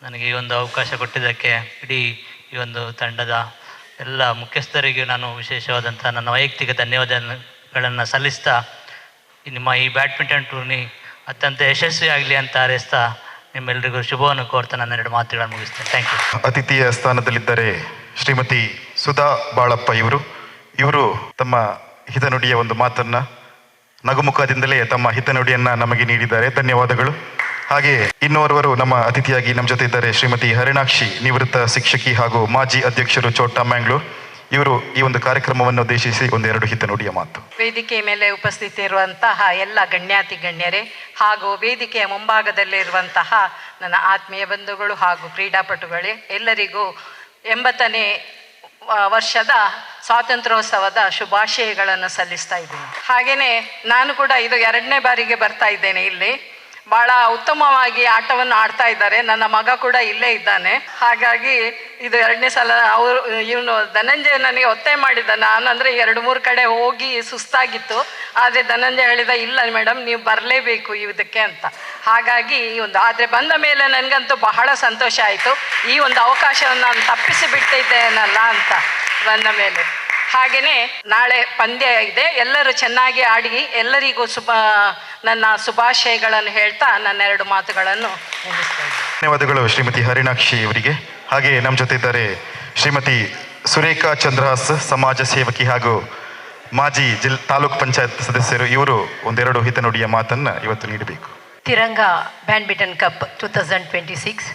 ನನಗೆ ಈ ಒಂದು ಅವಕಾಶ ಕೊಟ್ಟಿದ್ದಕ್ಕೆ ಇಡೀ ಈ ಒಂದು ತಂಡದ ಎಲ್ಲ ಮುಖ್ಯಸ್ಥರಿಗೆ ನಾನು ವಿಶೇಷವಾದಂಥ ನನ್ನ ವೈಯಕ್ತಿಕ ಧನ್ಯವಾದಗಳನ್ನು ಸಲ್ಲಿಸ್ತಾ, ನಿಮ್ಮ ಈ ಬ್ಯಾಡ್ಮಿಂಟನ್ ಟೂರ್ನಿ ಅತ್ಯಂತ ಯಶಸ್ವಿ ಆಗಲಿ ಅಂತ ಹಾರೈಸ್ತಾ ನಿಮ್ಮೆಲ್ಲರಿಗೂ ಶುಭವನ್ನು ಕೋರ್ತಾ ನನ್ನ 2 ಮಾತುಗಳನ್ನು ಮುಗಿಸ್ತೇನೆ. Thank you. ಅತಿಥಿಯ ಸ್ಥಾನದಲ್ಲಿದ್ದಾರೆ ಶ್ರೀಮತಿ ಸುಧಾ ಬಾಳಪ್ಪ. ಇವರು ತಮ್ಮ ಹಿತನುಡಿಯ ಒಂದು ಮಾತನ್ನ ನಗುಮುಖದಿಂದಲೇ ತಮ್ಮ ಹಿತನುಡಿಯನ್ನ ನಮಗೆ ನೀಡಿದ್ದಾರೆ. ಧನ್ಯವಾದಗಳು. ಹಾಗೆ ಇನ್ನೋರ್ವರು ನಮ್ಮ ಅತಿಥಿಯಾಗಿ ನಮ್ಮ ಜೊತೆ ಇದ್ದಾರೆ ಶ್ರೀಮತಿ ಹರಿಣಾಕ್ಷಿ, ನಿವೃತ್ತ ಶಿಕ್ಷಕಿ ಹಾಗೂ ಮಾಜಿ ಅಧ್ಯಕ್ಷರು ಚೋಟಾ ಮ್ಯಾಂಗ್ಳೂರ್. ಇವರು ಈ ಒಂದು ಕಾರ್ಯಕ್ರಮವನ್ನು ಉದ್ದೇಶಿಸಿ 2 ಹಿತನುಡಿಯ ಮಾತು. ವೇದಿಕೆ ಮೇಲೆ ಉಪಸ್ಥಿತಿರುವಂತಹ ಎಲ್ಲ ಗಣ್ಯಾತಿ ಗಣ್ಯರೇ ಹಾಗೂ ವೇದಿಕೆಯ ಮುಂಭಾಗದಲ್ಲಿರುವಂತಹ ನನ್ನ ಆತ್ಮೀಯ ಬಂಧುಗಳು ಹಾಗೂ ಕ್ರೀಡಾಪಟುಗಳೇ, ಎಲ್ಲರಿಗೂ 80ನೇ ವರ್ಷದ ಸ್ವಾತಂತ್ರ್ಯೋತ್ಸವದ ಶುಭಾಶಯಗಳನ್ನು ಸಲ್ಲಿಸ್ತಾ ಇದ್ದೀನಿ. ಹಾಗೆಯೇ ನಾನು ಕೂಡ ಇದು 2ನೇ ಬಾರಿಗೆ ಬರ್ತಾ ಇದ್ದೇನೆ. ಇಲ್ಲಿ ಭಾಳ ಉತ್ತಮವಾಗಿ ಆಟವನ್ನು ಆಡ್ತಾ ಇದ್ದಾರೆ. ನನ್ನ ಮಗ ಕೂಡ ಇಲ್ಲೇ ಇದ್ದಾನೆ. ಹಾಗಾಗಿ ಇದು 2ನೇ ಸಲ ಇವನು ಧನಂಜಯ ನನಗೆ ಒತ್ತಾಯ ಮಾಡಿದ್ದ. ನಾನಂದರೆ 2-3 ಕಡೆ ಹೋಗಿ ಸುಸ್ತಾಗಿತ್ತು. ಆದರೆ ಧನಂಜಯ ಹೇಳಿದ, ಇಲ್ಲ ಮೇಡಮ್ ನೀವು ಬರಲೇಬೇಕು ಇದಕ್ಕೆ ಅಂತ. ಹಾಗಾಗಿ ಆದರೆ ಬಂದ ಮೇಲೆ ನನಗಂತೂ ಬಹಳ ಸಂತೋಷ ಆಯಿತು. ಈ ಒಂದು ಅವಕಾಶವನ್ನು ನಾನು ತಪ್ಪಿಸಿ ಬಿಟ್ಟಿದ್ದೇನಲ್ಲ ಅಂತ ಬಂದ ಮೇಲೆ. ಹಾಗೆಯೇ ನಾಳೆ ಪಂದ್ಯ ಇದೆ. ಎಲ್ಲರೂ ಚೆನ್ನಾಗಿ ಆಡಿ ಎಲ್ಲರಿಗೂ ನನ್ನ ಶುಭಾಶಯಗಳನ್ನು ಹೇಳ್ತಾ ನನ್ನ 2 ಮಾತುಗಳನ್ನು ಮುಗಿಸ್ತಾ ಇದ್ದೀನಿ. ಧನ್ಯವಾದಗಳು ಶ್ರೀಮತಿ ಹರಿಣಾಕ್ಷಿ ಅವರಿಗೆ. ಹಾಗೆ ನಮ್ಮ ಜೊತೆ ಇದ್ದಾರೆ ಶ್ರೀಮತಿ ಸುರೇಖಾ ಚಂದ್ರಹಾಸ್, ಸಮಾಜ ಸೇವಕಿ ಹಾಗೂ ಮಾಜಿ ತಾಲೂಕ್ ಪಂಚಾಯತ್ ಸದಸ್ಯರು. ಇವರು 1-2 ಹಿತನುಡಿಯ ಮಾತನ್ನು ಇವತ್ತು ನೀಡಬೇಕು. ತಿರಂಗ ಬ್ಯಾಡ್ಮಿಂಟನ್ ಕಪ್ 2026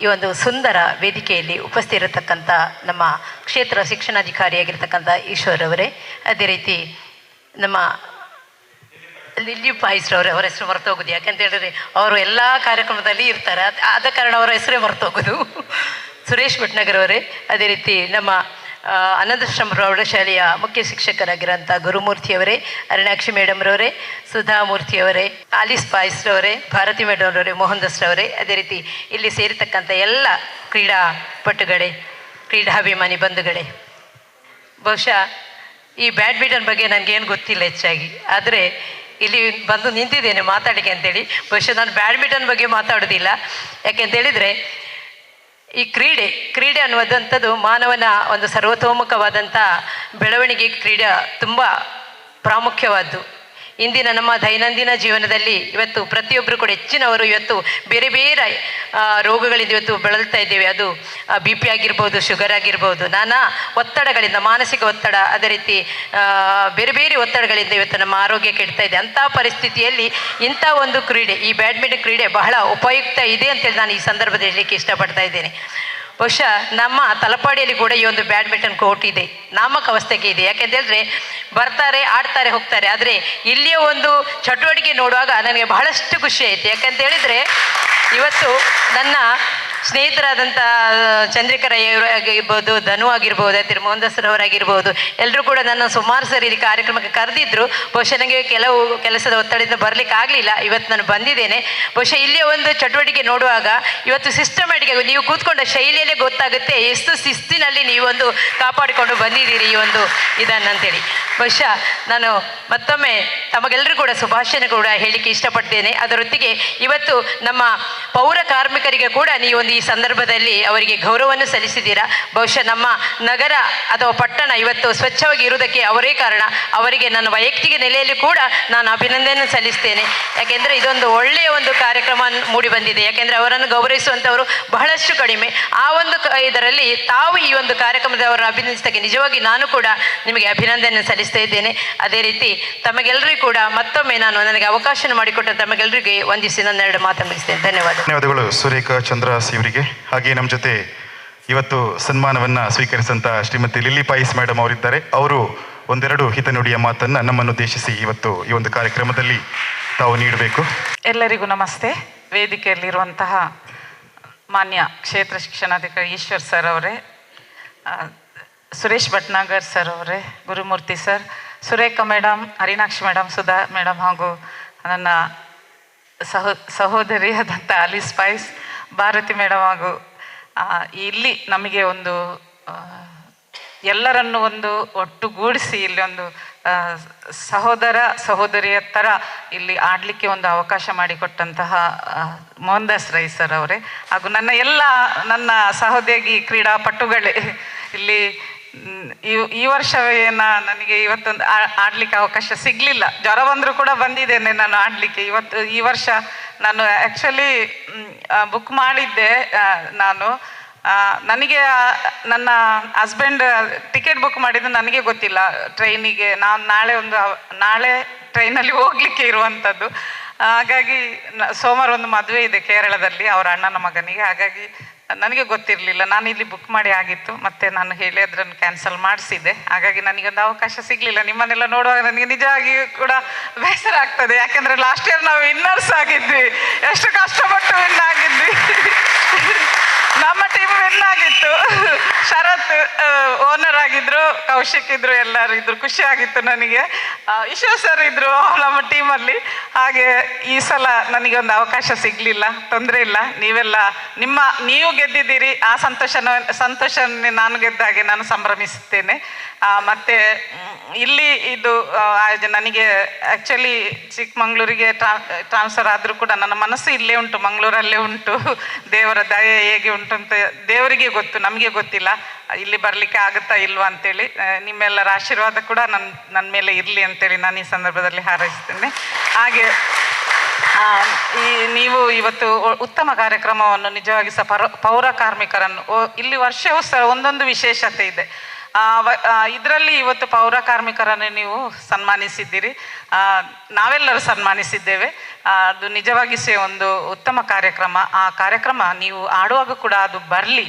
ಈ ಒಂದು ಸುಂದರ ವೇದಿಕೆಯಲ್ಲಿ ಉಪಸ್ಥಿತಿರತಕ್ಕಂಥ ನಮ್ಮ ಕ್ಷೇತ್ರ ಶಿಕ್ಷಣಾಧಿಕಾರಿಯಾಗಿರ್ತಕ್ಕಂಥ ಈಶ್ವರ್ ಅವರೇ, ಅದೇ ರೀತಿ ನಮ್ಮ ಲಿಲ್ಲಿ ಪಾಯಿಸ್ರವ್ರೆ, ಅವರ ಹೆಸರು ಮರ್ತೋಗೋದು, ಯಾಕಂತ ಹೇಳಿದ್ರೆ ಅವರು ಎಲ್ಲ ಕಾರ್ಯಕ್ರಮದಲ್ಲಿ ಇರ್ತಾರೆ, ಆದ ಕಾರಣ ಅವರ ಹೆಸರೇ ಮರ್ತೋಗೋದು. ಸುರೇಶ್ ಭಟ್ನಗರ್ ಅವರೇ, ಅದೇ ರೀತಿ ನಮ್ಮ ಅನಂತಾಶ್ರಮ ಪ್ರೌಢಶಾಲೆಯ ಮುಖ್ಯ ಶಿಕ್ಷಕರಾಗಿರೋಂಥ ಗುರುಮೂರ್ತಿಯವರೇ, ಅರುಣಾಕ್ಷಿ ಮೇಡಮ್ರವರೇ, ಸುಧಾಮೂರ್ತಿಯವರೇ, ಆಲಿಸ್ ಪಾಯಿಸ್ರವರೇ, ಭಾರತಿ ಮೇಡಮ್ರವರೇ, ಮೋಹನ್ ದಾಸ್ರವರೇ, ಅದೇ ರೀತಿ ಇಲ್ಲಿ ಸೇರಿರ್ತಕ್ಕಂಥ ಎಲ್ಲ ಕ್ರೀಡಾಪಟುಗಳೇ, ಕ್ರೀಡಾಭಿಮಾನಿ ಬಂಧುಗಳೇ, ಬಹುಶಃ ಈ ಬ್ಯಾಡ್ಮಿಂಟನ್ ಬಗ್ಗೆ ನನಗೇನು ಗೊತ್ತಿಲ್ಲ ಹೆಚ್ಚಾಗಿ, ಆದರೆ ಇಲ್ಲಿ ಬಂದು ನಿಂತಿದ್ದೇನೆ ಮಾತಾಡಿಕೆ ಅಂತೇಳಿ. ಬಹುಶಃ ನಾನು ಬ್ಯಾಡ್ಮಿಂಟನ್ ಬಗ್ಗೆ ಮಾತಾಡೋದಿಲ್ಲ, ಯಾಕೆಂತೇಳಿದರೆ ಈ ಕ್ರೀಡೆ ಅನ್ನುವಂಥದ್ದು ಮಾನವನ ಒಂದು ಸರ್ವತೋಮುಖವಾದಂಥ ಬೆಳವಣಿಗೆ. ಕ್ರೀಡೆ ತುಂಬ ಪ್ರಾಮುಖ್ಯವಾದ್ದು. ಇಂದಿನ ನಮ್ಮ ದೈನಂದಿನ ಜೀವನದಲ್ಲಿ ಇವತ್ತು ಪ್ರತಿಯೊಬ್ಬರು ಕೂಡ ಹೆಚ್ಚಿನವರು ಇವತ್ತು ಬೇರೆ ಬೇರೆ ರೋಗಗಳಿಂದ ಇವತ್ತು ಬಳಲ್ತಾ ಇದ್ದೇವೆ. ಅದು BP ಆಗಿರ್ಬೋದು, ಶುಗರ್ ಆಗಿರ್ಬೋದು, ನಾನಾ ಒತ್ತಡಗಳಿಂದ, ಮಾನಸಿಕ ಒತ್ತಡ, ಅದೇ ರೀತಿ ಬೇರೆ ಬೇರೆ ಒತ್ತಡಗಳಿಂದ ಇವತ್ತು ನಮ್ಮ ಆರೋಗ್ಯ ಕೆಡ್ತಾ ಇದೆ. ಅಂಥ ಪರಿಸ್ಥಿತಿಯಲ್ಲಿ ಇಂಥ ಒಂದು ಕ್ರೀಡೆ, ಈ ಬ್ಯಾಡ್ಮಿಂಟನ್ ಕ್ರೀಡೆ ಬಹಳ ಉಪಯುಕ್ತ ಇದೆ ಅಂತೇಳಿ ನಾನು ಈ ಸಂದರ್ಭದಲ್ಲಿ ಹೇಳಲಿಕ್ಕೆ ಇಷ್ಟಪಡ್ತಾ ಇದ್ದೇನೆ. ಬಹುಶಃ ನಮ್ಮ ತಲಪಾಡಿಯಲ್ಲಿ ಕೂಡ ಈ ಒಂದು ಬ್ಯಾಡ್ಮಿಂಟನ್ ಕೋರ್ಟ್ ಇದೆ, ನಾಮಕಾವಸ್ಥೆಗೆ ಇದೆ. ಯಾಕೆಂತೇಳಿದ್ರೆ ಬರ್ತಾರೆ, ಆಡ್ತಾರೆ, ಹೋಗ್ತಾರೆ. ಆದರೆ ಇಲ್ಲಿಯ ಒಂದು ಚಟುವಟಿಕೆ ನೋಡುವಾಗ ನನಗೆ ಬಹಳಷ್ಟು ಖುಷಿ ಆಯಿತು. ಯಾಕಂತೇಳಿದರೆ ಇವತ್ತು ನನ್ನ ಸ್ನೇಹಿತರಾದಂಥ ಚಂದ್ರಿಕರಯ್ಯವರಾಗಿರ್ಬೋದು, ಧನು ಆಗಿರ್ಬೋದು, ಅದೇ ಮೋಹನ್ ದಾಸ್ರವರಾಗಿರ್ಬೋದು, ಎಲ್ಲರೂ ಕೂಡ ನನ್ನ ಸುಮಾರು ಸರಿ ಈ ಕಾರ್ಯಕ್ರಮಕ್ಕೆ ಕರೆದಿದ್ದರು. ಬಹುಶಃ ನನಗೆ ಕೆಲಸದ ಒತ್ತಡದಿಂದ ಬರಲಿಕ್ಕೆ ಆಗಲಿಲ್ಲ. ಇವತ್ತು ನಾನು ಬಂದಿದ್ದೇನೆ. ಬಹುಶಃ ಇಲ್ಲಿಯ ಒಂದು ಚಟುವಟಿಕೆ ನೋಡುವಾಗ ಇವತ್ತು ಸಿಸ್ಟಮ್ಯಾಟಿಕ್ ಆಗಿ ನೀವು ಕೂತ್ಕೊಂಡ ಶೈಲಿಯಲ್ಲೇ ಗೊತ್ತಾಗುತ್ತೆ ಎಷ್ಟು ಶಿಸ್ತಿನಲ್ಲಿ ನೀವೊಂದು ಕಾಪಾಡಿಕೊಂಡು ಬಂದಿದ್ದೀರಿ ಈ ಒಂದು ಇದನ್ನಂತೇಳಿ. ಬಹುಶಃ ನಾನು ಮತ್ತೊಮ್ಮೆ ತಮಗೆಲ್ಲರೂ ಕೂಡ ಶುಭಾಶಯ ಕೂಡ ಹೇಳಲಿಕ್ಕೆ ಇಷ್ಟಪಡ್ತೇನೆ. ಅದರೊತ್ತಿಗೆ ಇವತ್ತು ನಮ್ಮ ಪೌರ ಕಾರ್ಮಿಕರಿಗೆ ಕೂಡ ನೀವೊಂದು ಈ ಸಂದರ್ಭದಲ್ಲಿ ಅವರಿಗೆ ಗೌರವವನ್ನು ಸಲ್ಲಿಸಿದ್ದೀರಾ. ಬಹುಶಃ ನಮ್ಮ ನಗರ ಅಥವಾ ಪಟ್ಟಣ ಇವತ್ತು ಸ್ವಚ್ಛವಾಗಿ ಇರುವುದಕ್ಕೆ ಅವರೇ ಕಾರಣ. ಅವರಿಗೆ ನನ್ನ ವೈಯಕ್ತಿಕ ನೆಲೆಯಲ್ಲಿ ಕೂಡ ನಾನು ಅಭಿನಂದನೆ ಸಲ್ಲಿಸ್ತೇನೆ. ಯಾಕೆಂದರೆ ಇದೊಂದು ಒಳ್ಳೆಯ ಒಂದು ಕಾರ್ಯಕ್ರಮ ಮೂಡಿ ಬಂದಿದೆ. ಯಾಕೆಂದರೆ ಅವರನ್ನು ಗೌರವಿಸುವಂಥವರು ಬಹಳಷ್ಟು ಕಡಿಮೆ. ಆ ಒಂದು ಇದರಲ್ಲಿ ತಾವು ಈ ಒಂದು ಕಾರ್ಯಕ್ರಮದ ಅವರನ್ನು ಅಭಿನಂದಿಸಿದ್ದಕ್ಕೆ ನಿಜವಾಗಿ ನಾನು ಕೂಡ ನಿಮಗೆ ಅಭಿನಂದನೆ ಸಲ್ಲಿಸ್ತಾ ಇದ್ದೇನೆ. ಅದೇ ರೀತಿ ತಮಗೆಲ್ಲರಿಗೂ ಕೂಡ ಮತ್ತೊಮ್ಮೆ ನನಗೆ ಅವಕಾಶ ಮಾಡಿಕೊಟ್ಟ ತಮಗೆಲ್ಲರಿಗೆ ವಂದಿಸಿ ನನ್ನ 2 ಮಾತನ್ನು ಮುಗಿಸ್ತೇನೆ. ಧನ್ಯವಾದಗಳು ಸುರೇಖಾ ಚಂದ್ರಹಾಸ್ ಇವರಿಗೆ. ಹಾಗೆ ನಮ್ಮ ಜೊತೆ ಇವತ್ತು ಸನ್ಮಾನವನ್ನು ಸ್ವೀಕರಿಸಿದಂಥ ಶ್ರೀಮತಿ ಲಿಲ್ಲಿ ಪಾಯಿಸ್ ಮೇಡಮ್ ಅವರಿದ್ದಾರೆ. ಅವರು 1-2 ಹಿತನುಡಿಯ ಮಾತನ್ನು ನಮ್ಮನ್ನು ಉದ್ದೇಶಿಸಿ ಇವತ್ತು ಈ ಒಂದು ಕಾರ್ಯಕ್ರಮದಲ್ಲಿ ತಾವು ನೀಡಬೇಕು. ಎಲ್ಲರಿಗೂ ನಮಸ್ತೆ. ವೇದಿಕೆಯಲ್ಲಿರುವಂತಹ ಮಾನ್ಯ ಕ್ಷೇತ್ರ ಶಿಕ್ಷಣಾಧಿಕಾರಿ ಈಶ್ವರ್ ಸರ್ ಅವರೇ, ಸುರೇಶ್ ಭಟ್ನಾಗರ್ ಸರ್ ಅವರೇ, Gurumurthy sir, Surekha madam, Harinakshi madam, Sudha madam ಹಾಗೂ ನನ್ನ ಸಹೋದರಿಯಾದಂಥ ಆಲಿಸ್ ಪಾಯ್ಸ್, ಭಾರತಿ ಮೇಡಮ್ ಹಾಗೂ ಇಲ್ಲಿ ನಮಗೆ ಒಂದು ಎಲ್ಲರನ್ನು ಒಂದು ಒಟ್ಟುಗೂಡಿಸಿ ಇಲ್ಲಿ ಒಂದು ಸಹೋದರ ಸಹೋದರಿಯ ಥರ ಇಲ್ಲಿ ಆಡಲಿಕ್ಕೆ ಒಂದು ಅವಕಾಶ ಮಾಡಿಕೊಟ್ಟಂತಹ ಮೋಹನ್ ದಾಸ್ ರೈ ಸರ್ ಅವರೇ ಹಾಗೂ ನನ್ನ ಸಹೋದ್ಯೋಗಿ ಕ್ರೀಡಾಪಟುಗಳೇ. ಇಲ್ಲಿ ಈ ವರ್ಷವೇ ನನಗೆ ಇವತ್ತೊಂದು ಆಡಲಿಕ್ಕೆ ಅವಕಾಶ ಸಿಗಲಿಲ್ಲ. ಜ್ವರ ಬಂದರೂ ಕೂಡ ಬಂದಿದ್ದೇನೆ ನಾನು ಆಡಲಿಕ್ಕೆ. ಈ ವರ್ಷ ನಾನು ಆ್ಯಕ್ಚುಲಿ ಬುಕ್ ಮಾಡಿದ್ದೆ. ನನಗೆ ನನ್ನ ಹಸ್ಬೆಂಡ್ ಟಿಕೆಟ್ ಬುಕ್ ಮಾಡಿದ್ದು ನನಗೆ ಗೊತ್ತಿಲ್ಲ ಟ್ರೈನಿಗೆ. ನಾನು ನಾಳೆ ಟ್ರೈನಲ್ಲಿ ಹೋಗಲಿಕ್ಕೆ ಇರುವಂಥದ್ದು. ಹಾಗಾಗಿ ಸೋಮವಾರ ಒಂದು ಮದುವೆ ಇದೆ ಕೇರಳದಲ್ಲಿ ಅವರ ಅಣ್ಣನ ಮಗನಿಗೆ. ಹಾಗಾಗಿ ನನಗೆ ಗೊತ್ತಿರಲಿಲ್ಲ. ನಾನು ಇಲ್ಲಿ ಬುಕ್ ಮಾಡಿ ಆಗಿತ್ತು, ಮತ್ತು ನಾನು ಹೇಳಿ ಅದನ್ನು ಕ್ಯಾನ್ಸಲ್ ಮಾಡಿಸಿದ್ದೆ. ಹಾಗಾಗಿ ನನಗೊಂದು ಅವಕಾಶ ಸಿಗಲಿಲ್ಲ. ನಿಮ್ಮನ್ನೆಲ್ಲ ನೋಡುವಾಗ ನನಗೆ ನಿಜವಾಗಿ ಕೂಡ ಬೇಸರ ಆಗ್ತದೆ. ಯಾಕೆಂದರೆ ಲಾಸ್ಟ್ ಇಯರ್ ನಾವು ವಿನ್ನರ್ಸ್ ಆಗಿದ್ವಿ, ಎಷ್ಟು ಕಷ್ಟಪಟ್ಟು ವಿನ್ ಆಗಿದ್ವಿ. ನಮ್ಮ ಟೀಮ್ ವಿನ್ ಆಗಿತ್ತು. ಶರತ್ ಓನರ್ ಆಗಿದ್ರು, ಕೌಶಿಕ್ ಇದ್ರು, ಎಲ್ಲರೂ ಇದ್ರು. ಖುಷಿ ಆಗಿತ್ತು ನನಗೆ. ಈಶ್ವರ್ ಸರ್ ಇದ್ರು ನಮ್ಮ ಟೀಮಲ್ಲಿ. ಹಾಗೆ ಈ ಸಲ ನನಗೆ ಒಂದು ಅವಕಾಶ ಸಿಗಲಿಲ್ಲ, ತೊಂದರೆ ಇಲ್ಲ. ನೀವು ಗೆದ್ದಿದ್ದೀರಿ, ಆ ಸಂತೋಷ ನಾನು ಗೆದ್ದಾಗೆ ನಾನು ಸಂಭ್ರಮಿಸುತ್ತೇನೆ. ಮತ್ತು ಇಲ್ಲಿ ಇದು ನನಗೆ ಆ್ಯಕ್ಚುಲಿ ಚಿಕ್ಕಮಂಗ್ಳೂರಿಗೆ ಟ್ರಾನ್ಸ್ಫರ್ ಆದರೂ ಕೂಡ ನನ್ನ ಮನಸ್ಸು ಇಲ್ಲೇ ಉಂಟು, ಮಂಗಳೂರಲ್ಲೇ ಉಂಟು. ದೇವರ ದಯೆ ಹೇಗೆ ಉಂಟು ಉಂಟಂತ ದೇವರಿಗೆ ಗೊತ್ತು, ನಮಗೆ ಗೊತ್ತಿಲ್ಲ ಇಲ್ಲಿ ಬರಲಿಕ್ಕೆ ಆಗುತ್ತಾ ಇಲ್ವಾ ಅಂತೇಳಿ. ನಿಮ್ಮೆಲ್ಲರ ಆಶೀರ್ವಾದ ಕೂಡ ನನ್ನ ಮೇಲೆ ಇರಲಿ ಅಂತೇಳಿ ನಾನು ಈ ಸಂದರ್ಭದಲ್ಲಿ ಹಾರೈಸ್ತೇನೆ. ಹಾಗೆ ನೀವು ಇವತ್ತು ಉತ್ತಮ ಕಾರ್ಯಕ್ರಮವನ್ನು ನಿಜವಾಗಿ ಸಹ ಪೌರ ಕಾರ್ಮಿಕರನ್ನು ಇಲ್ಲಿ ವರ್ಷವೂ ಸಹ ಒಂದೊಂದು ವಿಶೇಷತೆ ಇದೆ. ಇದರಲ್ಲಿ ಇವತ್ತು ಪೌರ ಕಾರ್ಮಿಕರನ್ನು ನೀವು ಸನ್ಮಾನಿಸಿದ್ದೀರಿ, ನಾವೆಲ್ಲರೂ ಸನ್ಮಾನಿಸಿದ್ದೇವೆ. ಅದು ನಿಜವಾಗಿ ಸಹ ಒಂದು ಉತ್ತಮ ಕಾರ್ಯಕ್ರಮ. ಆ ಕಾರ್ಯಕ್ರಮ ನೀವು ಆಡುವಾಗ ಕೂಡ ಅದು ಬರಲಿ,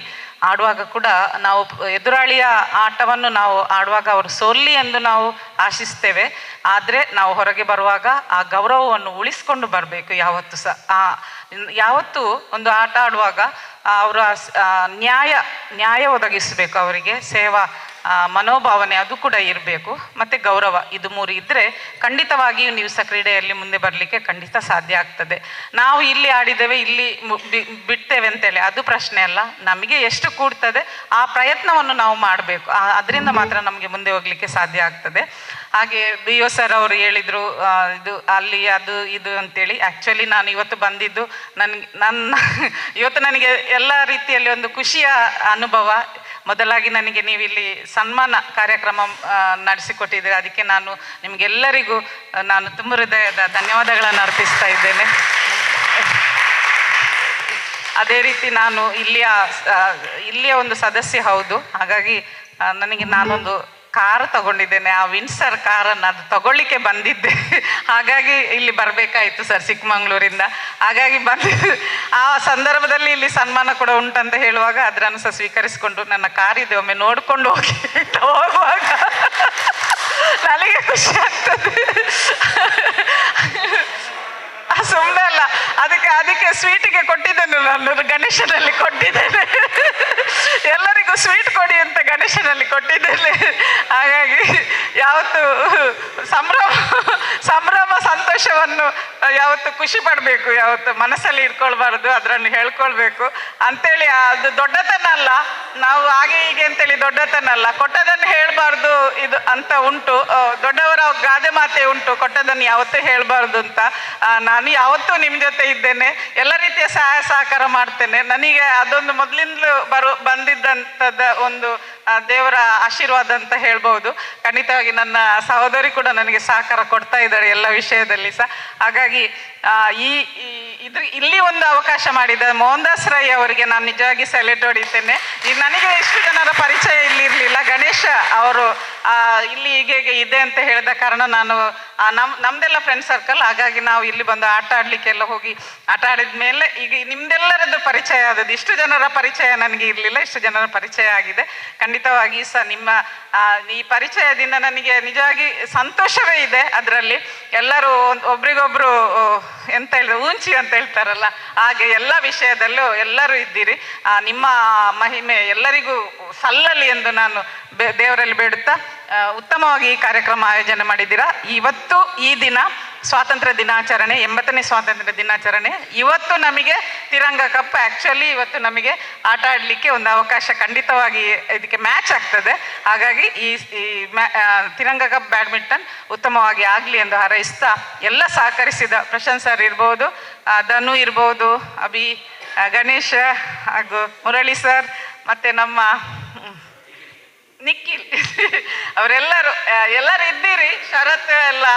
ಆಡುವಾಗ ಕೂಡ ನಾವು ಎದುರಾಳಿಯ ಆಟವನ್ನು ನಾವು ಆಡುವಾಗ ಅವರು ಸೋಲ್ಲಿ ಎಂದು ನಾವು ಆಶಿಸ್ತೇವೆ. ಆದರೆ ನಾವು ಹೊರಗೆ ಬರುವಾಗ ಆ ಗೌರವವನ್ನು ಉಳಿಸ್ಕೊಂಡು ಬರಬೇಕು. ಯಾವತ್ತೂ ಸಹ ಯಾವತ್ತೂ ಒಂದು ಆಟ ಆಡುವಾಗ ಅವರ ನ್ಯಾಯ ಒದಗಿಸಬೇಕು, ಅವರಿಗೆ ಸೇವಾ ಮನೋಭಾವನೆ ಅದು ಕೂಡ ಇರಬೇಕು, ಮತ್ತು ಗೌರವ. ಇದು ಮೂರು ಇದ್ದರೆ ಖಂಡಿತವಾಗಿಯೂ ನೀವು ಸಹ ಕ್ರೀಡೆಯಲ್ಲಿ ಮುಂದೆ ಬರಲಿಕ್ಕೆ ಖಂಡಿತ ಸಾಧ್ಯ ಆಗ್ತದೆ. ನಾವು ಇಲ್ಲಿ ಆಡಿದ್ದೇವೆ, ಇಲ್ಲಿ ಬಿಡ್ತೇವೆ ಅಂತೇಳಿ ಅದು ಪ್ರಶ್ನೆ ಅಲ್ಲ. ನಮಗೆ ಎಷ್ಟು ಕೂಡ್ತದೆ ಆ ಪ್ರಯತ್ನವನ್ನು ನಾವು ಮಾಡಬೇಕು, ಅದರಿಂದ ಮಾತ್ರ ನಮಗೆ ಮುಂದೆ ಹೋಗಲಿಕ್ಕೆ ಸಾಧ್ಯ ಆಗ್ತದೆ. ಹಾಗೆ BO ಸರ್ ಅವರು ಹೇಳಿದರು ಇದು ಅಲ್ಲಿ ಅದು ಇದು ಅಂತೇಳಿ. ಆ್ಯಕ್ಚುಲಿ ನಾನು ಇವತ್ತು ಬಂದಿದ್ದು ಇವತ್ತು ನನಗೆ ಎಲ್ಲ ರೀತಿಯಲ್ಲಿ ಒಂದು ಖುಷಿಯ ಅನುಭವ. ಮೊದಲಾಗಿ ನನಗೆ ನೀವು ಇಲ್ಲಿ ಸನ್ಮಾನ ಕಾರ್ಯಕ್ರಮ ನಡೆಸಿಕೊಟ್ಟಿದ್ದೀರಿ, ಅದಕ್ಕೆ ನಾನು ನಿಮಗೆಲ್ಲರಿಗೂ ನಾನು ತುಂಬ ಹೃದಯದ ಧನ್ಯವಾದಗಳನ್ನು ಅರ್ಪಿಸ್ತಾ ಇದ್ದೇನೆ. ಅದೇ ರೀತಿ ನಾನು ಇಲ್ಲಿಯ ಒಂದು ಸದಸ್ಯೆ ಹೌದು. ಹಾಗಾಗಿ ನಾನೊಂದು ಕಾರು ತಗೊಂಡಿದ್ದೇನೆ, ಆ ವಿನ್ಸರ್ ಕಾರನ್ನು ಅದು ತಗೊಳ್ಳಿಕ್ಕೆ ಬಂದಿದ್ದೆ. ಹಾಗಾಗಿ ಇಲ್ಲಿ ಬರಬೇಕಾಯಿತು ಸರ್ ಚಿಕ್ಕಮಂಗ್ಳೂರಿಂದ. ಹಾಗಾಗಿ ಆ ಸಂದರ್ಭದಲ್ಲಿ ಇಲ್ಲಿ ಸನ್ಮಾನ ಕೂಡ ಉಂಟಂತ ಹೇಳುವಾಗ ಅದನ್ನು ಸಹ ಸ್ವೀಕರಿಸಿಕೊಂಡು ನನ್ನ ಕಾರಿದೆ, ಒಮ್ಮೆ ನೋಡ್ಕೊಂಡು ಹೋಗುವಾಗ ನನಗೆ ಖುಷಿ ಆಗ್ತದೆ. ಸುಮ್ಮನೆ ಅಲ್ಲ, ಅದಕ್ಕೆ ಸ್ವೀಟಿಗೆ ಕೊಟ್ಟಿದ್ದೇನೆ, ನಾನು ಗಣೇಶನಲ್ಲಿ ಕೊಟ್ಟಿದ್ದೇನೆ. ಎಲ್ಲರಿಗೂ ಸ್ವೀಟ್ ಕೊಡಿ ಅಂತ ಗಣೇಶನಲ್ಲಿ ಕೊಟ್ಟಿದ್ದೇನೆ. ಹಾಗಾಗಿ ಯಾವತ್ತು ಸಂಭ್ರಮ ಸಂತೋಷವನ್ನು ಯಾವತ್ತು ಖುಷಿ ಪಡಬೇಕು, ಯಾವತ್ತು ಮನಸ್ಸಲ್ಲಿ ಇಟ್ಕೊಳ್ಬಾರ್ದು, ಅದನ್ನು ಹೇಳ್ಕೊಳ್ಬೇಕು ಅಂತೇಳಿ. ಅದು ದೊಡ್ಡತನ ಅಲ್ಲ, ನಾವು ಹಾಗೆ ಹೀಗೆ ಅಂತೇಳಿ ದೊಡ್ಡತನ ಅಲ್ಲ. ಕೊಟ್ಟದನ್ನು ಹೇಳಬಾರ್ದು ಇದು ಅಂತ ಉಂಟು, ದೊಡ್ಡವರ ಗಾದೆ ಮಾತೆ ಉಂಟು, ಕೊಟ್ಟದನ್ನು ಯಾವತ್ತೂ ಹೇಳಬಾರ್ದು ಅಂತ. ನಾನು ಯಾವತ್ತೂ ನಿಮ್ಮ ಜೊತೆ ಇದ್ದೇನೆ, ಎಲ್ಲ ರೀತಿಯ ಸಹಾಯ ಸಹಕಾರ ಮಾಡ್ತೇನೆ. ನನಗೆ ಅದೊಂದು ಮೊದಲಿಂದಲೂ ಬಂದಿದ್ದಂಥದ್ದು ಒಂದು ದೇವರ ಆಶೀರ್ವಾದ ಅಂತ ಹೇಳ್ಬೋದು. ಖಂಡಿತವಾಗಿ ನನ್ನ ಸಹೋದರಿ ಕೂಡ ನನಗೆ ಸಹಕಾರ ಕೊಡ್ತಾ ಇದ್ದಾರೆ ಎಲ್ಲ ವಿಷಯದಲ್ಲಿ ಸಹ. ಹಾಗಾಗಿ ಇಲ್ಲಿ ಒಂದು ಅವಕಾಶ ಮಾಡಿದ ಮೋಹನ್ ದಾಸ್ ರೈ ಅವರಿಗೆ ನಾನು ನಿಜವಾಗಿ ಸೆಲೆಕ್ಟ್ ಹೊಡಿತೇನೆ. ಈಗ ನನಗೆ ಇಷ್ಟು ಜನರ ಪರಿಚಯ ಇಲ್ಲಿ ಇರಲಿಲ್ಲ. ಗಣೇಶ ಅವರು ಇಲ್ಲಿ ಹೀಗೆ ಇದೆ ಅಂತ ಹೇಳಿದ ಕಾರಣ ನಾನು ನಮ್ದೆಲ್ಲ ಫ್ರೆಂಡ್ ಸರ್ಕಲ್, ಹಾಗಾಗಿ ನಾವು ಇಲ್ಲಿ ಬಂದು ಆಟ ಆಡಲಿಕ್ಕೆಲ್ಲ ಹೋಗಿ ಆಟ ಆಡಿದ ಮೇಲೆ ಈಗ ನಿಮ್ದೆಲ್ಲರದ್ದು ಪರಿಚಯ ಆದದ್ದು. ಇಷ್ಟು ಜನರ ಪರಿಚಯ ನನಗೆ ಇರಲಿಲ್ಲ, ಇಷ್ಟು ಜನರ ಪರಿಚಯ ಆಗಿದೆ. ಖಂಡಿತವಾಗಿ ಸಹ ನಿಮ್ಮ ಈ ಪರಿಚಯದಿಂದ ನನಗೆ ನಿಜವಾಗಿ ಸಂತೋಷವೇ ಇದೆ. ಅದರಲ್ಲಿ ಎಲ್ಲರೂ ಒಬ್ರಿಗೊಬ್ರು ಎಂತ ಹೇಳಿದ್ರೆ ಊಂಚಿ ಅಂತ ಹೇಳ್ತಾರಲ್ಲ, ಹಾಗೆ ಎಲ್ಲ ವಿಷಯದಲ್ಲೂ ಎಲ್ಲರೂ ಇದ್ದೀರಿ. ನಿಮ್ಮ ಮಹಿಮೆ ಎಲ್ಲರಿಗೂ ಸಲ್ಲಲಿ ಎಂದು ನಾನು ದೇವರಲ್ಲಿ ಬೇಡುತ್ತಾ, ಉತ್ತಮವಾಗಿ ಈ ಕಾರ್ಯಕ್ರಮ ಆಯೋಜನೆ ಮಾಡಿದ್ದೀರಾ. ಇವತ್ತು ಈ ದಿನ ಸ್ವಾತಂತ್ರ್ಯ ದಿನಾಚರಣೆ, 80ನೇ ಸ್ವಾತಂತ್ರ್ಯ ದಿನಾಚರಣೆ. ಇವತ್ತು ನಮಗೆ ತಿರಂಗ ಕಪ್, ಆ್ಯಕ್ಚುಲಿ ಇವತ್ತು ನಮಗೆ ಆಟ ಆಡಲಿಕ್ಕೆ ಒಂದು ಅವಕಾಶ, ಖಂಡಿತವಾಗಿ ಇದಕ್ಕೆ ಮ್ಯಾಚ್ ಆಗ್ತದೆ. ಹಾಗಾಗಿ ಈ ತಿರಂಗ ಕಪ್ ಬ್ಯಾಡ್ಮಿಂಟನ್ ಉತ್ತಮವಾಗಿ ಆಗಲಿ ಎಂದು ಹಾರೈಸ್ತಾ, ಎಲ್ಲ ಸಹಕರಿಸಿದ ಪ್ರಶಾಂತ್ ಸರ್ ಇರ್ಬೋದು, ಧನು ಇರ್ಬೋದು, ಗಣೇಶ ಹಾಗೂ ಮುರಳಿ ಸರ್, ಮತ್ತು ನಮ್ಮ ನಿಖಿಲ್, ಅವರೆಲ್ಲರೂ ಇದ್ದೀರಿ. ಶರತ್ ಎಲ್ಲ,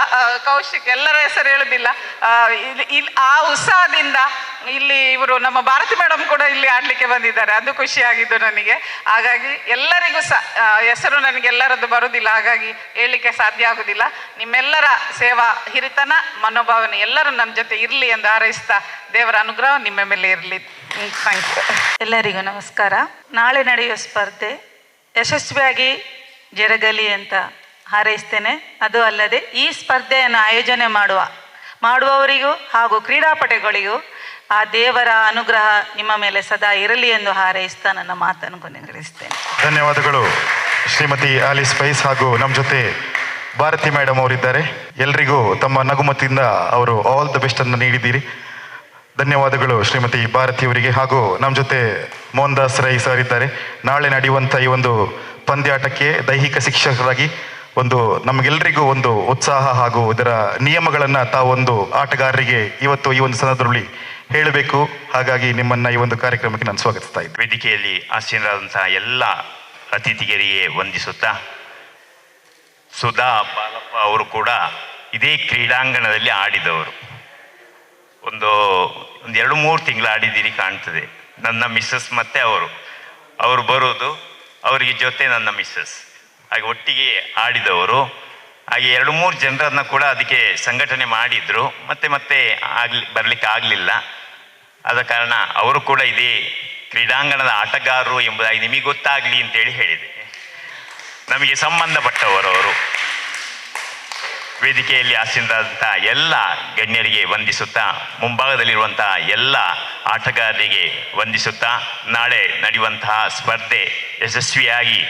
ಕೌಶಿಕ್, ಎಲ್ಲರ ಹೆಸರು ಹೇಳುದಿಲ್ಲ. ಆ ಉತ್ಸಾಹದಿಂದ ಇಲ್ಲಿ ಇವರು ನಮ್ಮ ಭಾರತಿ ಮೇಡಮ್ ಕೂಡ ಇಲ್ಲಿ ಆಡ್ಲಿಕ್ಕೆ ಬಂದಿದ್ದಾರೆ, ಅದು ಖುಷಿಯಾಗಿದ್ದು ನನಗೆ. ಹಾಗಾಗಿ ಎಲ್ಲರಿಗೂ ಸಹ ಹೆಸರು ನನಗೆ ಎಲ್ಲರದ್ದು ಬರುವುದಿಲ್ಲ, ಹಾಗಾಗಿ ಹೇಳಲಿಕ್ಕೆ ಸಾಧ್ಯ ಆಗುದಿಲ್ಲ. ನಿಮ್ಮೆಲ್ಲರ ಸೇವಾ ಹಿರಿತನ ಮನೋಭಾವನೆ ಎಲ್ಲರೂ ನಮ್ಮ ಜೊತೆ ಇರಲಿ ಎಂದು ಹಾರೈಸ್ತಾ, ದೇವರ ಅನುಗ್ರಹ ನಿಮ್ಮ ಮೇಲೆ ಇರಲಿ. Thank you. ಎಲ್ಲರಿಗೂ ನಮಸ್ಕಾರ. ನಾಳೆ ನಡೆಯುವ ಸ್ಪರ್ಧೆ ಯಶಸ್ವಿಯಾಗಿ ಜರಗಲಿ ಅಂತ ಹಾರೈಸ್ತೇನೆ. ಅದು ಅಲ್ಲದೆ ಈ ಸ್ಪರ್ಧೆಯನ್ನು ಆಯೋಜನೆ ಮಾಡುವವರಿಗೂ ಹಾಗೂ ಕ್ರೀಡಾಪಟುಗಳಿಗೂ ಆ ದೇವರ ಅನುಗ್ರಹ ನಿಮ್ಮ ಮೇಲೆ ಸದಾ ಇರಲಿ ಎಂದು ಹಾರೈಸ್ತಾ ನನ್ನ ಮಾತನ್ನು ಕೊನೆಗೊಳಿಸ್ತೇನೆ. ಧನ್ಯವಾದಗಳು ಶ್ರೀಮತಿ ಆಲಿಸ್ ಪೈಸ್ ಹಾಗೂ ನಮ್ಮ ಜೊತೆ ಭಾರತಿ ಮೇಡಮ್ ಅವರಿದ್ದಾರೆ. ಎಲ್ರಿಗೂ ತಮ್ಮ ನಗುಮತಿಯಿಂದ ಅವರು ಆಲ್ ದ ಬೆಸ್ಟ್ ಅನ್ನು ನೀಡಿದ್ದೀರಿ. ಧನ್ಯವಾದಗಳು ಶ್ರೀಮತಿ ಭಾರತಿಯವರಿಗೆ. ಹಾಗೂ ನಮ್ಮ ಜೊತೆ ಮೋಹನ್ ದಾಸ್ ರೈ ಸರ್ ಇದ್ದಾರೆ. ನಾಳೆ ನಡೆಯುವಂಥ ಈ ಒಂದು ಪಂದ್ಯಾಟಕ್ಕೆ ದೈಹಿಕ ಶಿಕ್ಷಕರಾಗಿ ಒಂದು ನಮಗೆಲ್ಲರಿಗೂ ಒಂದು ಉತ್ಸಾಹ ಹಾಗೂ ಇದರ ನಿಯಮಗಳನ್ನು ತಾವೊಂದು ಆಟಗಾರರಿಗೆ ಇವತ್ತು ಈ ಒಂದು ಸಂದರ್ಭದಲ್ಲಿ ಹೇಳಬೇಕು. ಹಾಗಾಗಿ ನಿಮ್ಮನ್ನು ಈ ಒಂದು ಕಾರ್ಯಕ್ರಮಕ್ಕೆ ನಾನು ಸ್ವಾಗತಿಸ್ತಾ ಇದ್ದೆ. ವೇದಿಕೆಯಲ್ಲಿ ಆಸೀನರಾದಂತಹ ಎಲ್ಲ ಅತಿಥಿಗರಿಗೆ ವಂದಿಸುತ್ತಾ, ಸುಧಾ ಬಾಲಪ್ಪ ಅವರು ಕೂಡ ಇದೇ ಕ್ರೀಡಾಂಗಣದಲ್ಲಿ ಆಡಿದವರು. ಒಂದು 2-3 ತಿಂಗಳು ಆಡಿದ್ದೀರಿ ಕಾಣ್ತದೆ. ನನ್ನ ಮಿಸ್ಸಸ್ ಮತ್ತೆ ಅವರು ಬರೋದು, ಅವರಿಗೆ ಜೊತೆ ನನ್ನ ಮಿಸ್ಸಸ್, ಹಾಗೆ ಒಟ್ಟಿಗೆ ಆಡಿದವರು. ಹಾಗೆ 2-3 ಜನರನ್ನ ಕೂಡ ಅದಕ್ಕೆ ಸಂಘಟನೆ ಮಾಡಿದ್ರು. ಮತ್ತೆ ಬರಲಿಕ್ಕೆ ಆಗಲಿಲ್ಲ. ಆದ ಕಾರಣ ಅವರು ಕೂಡ ಇದೇ ಕ್ರೀಡಾಂಗಣದ ಆಟಗಾರರು ಎಂಬುದಾಗಿ ನಿಮಗೆ ಗೊತ್ತಾಗಲಿ ಅಂತೇಳಿ ಹೇಳಿದೆ. ನಮಗೆ ಸಂಬಂಧಪಟ್ಟವರು ಅವರು. ವೇದಿಕೆಯಲ್ಲಿ ಆಸೀನರಾದಂಥ ಎಲ್ಲ ಗಣ್ಯರಿಗೆ ವಂದಿಸುತ್ತಾ, ಮುಂಭಾಗದಲ್ಲಿರುವಂತಹ ಎಲ್ಲ ಆಟಗಾರರಿಗೆ ವಂದಿಸುತ್ತಾ, ನಾಳೆ ನಡೆಯುವಂತಹ ಸ್ಪರ್ಧೆ ಯಶಸ್ವಿಯಾಗಿ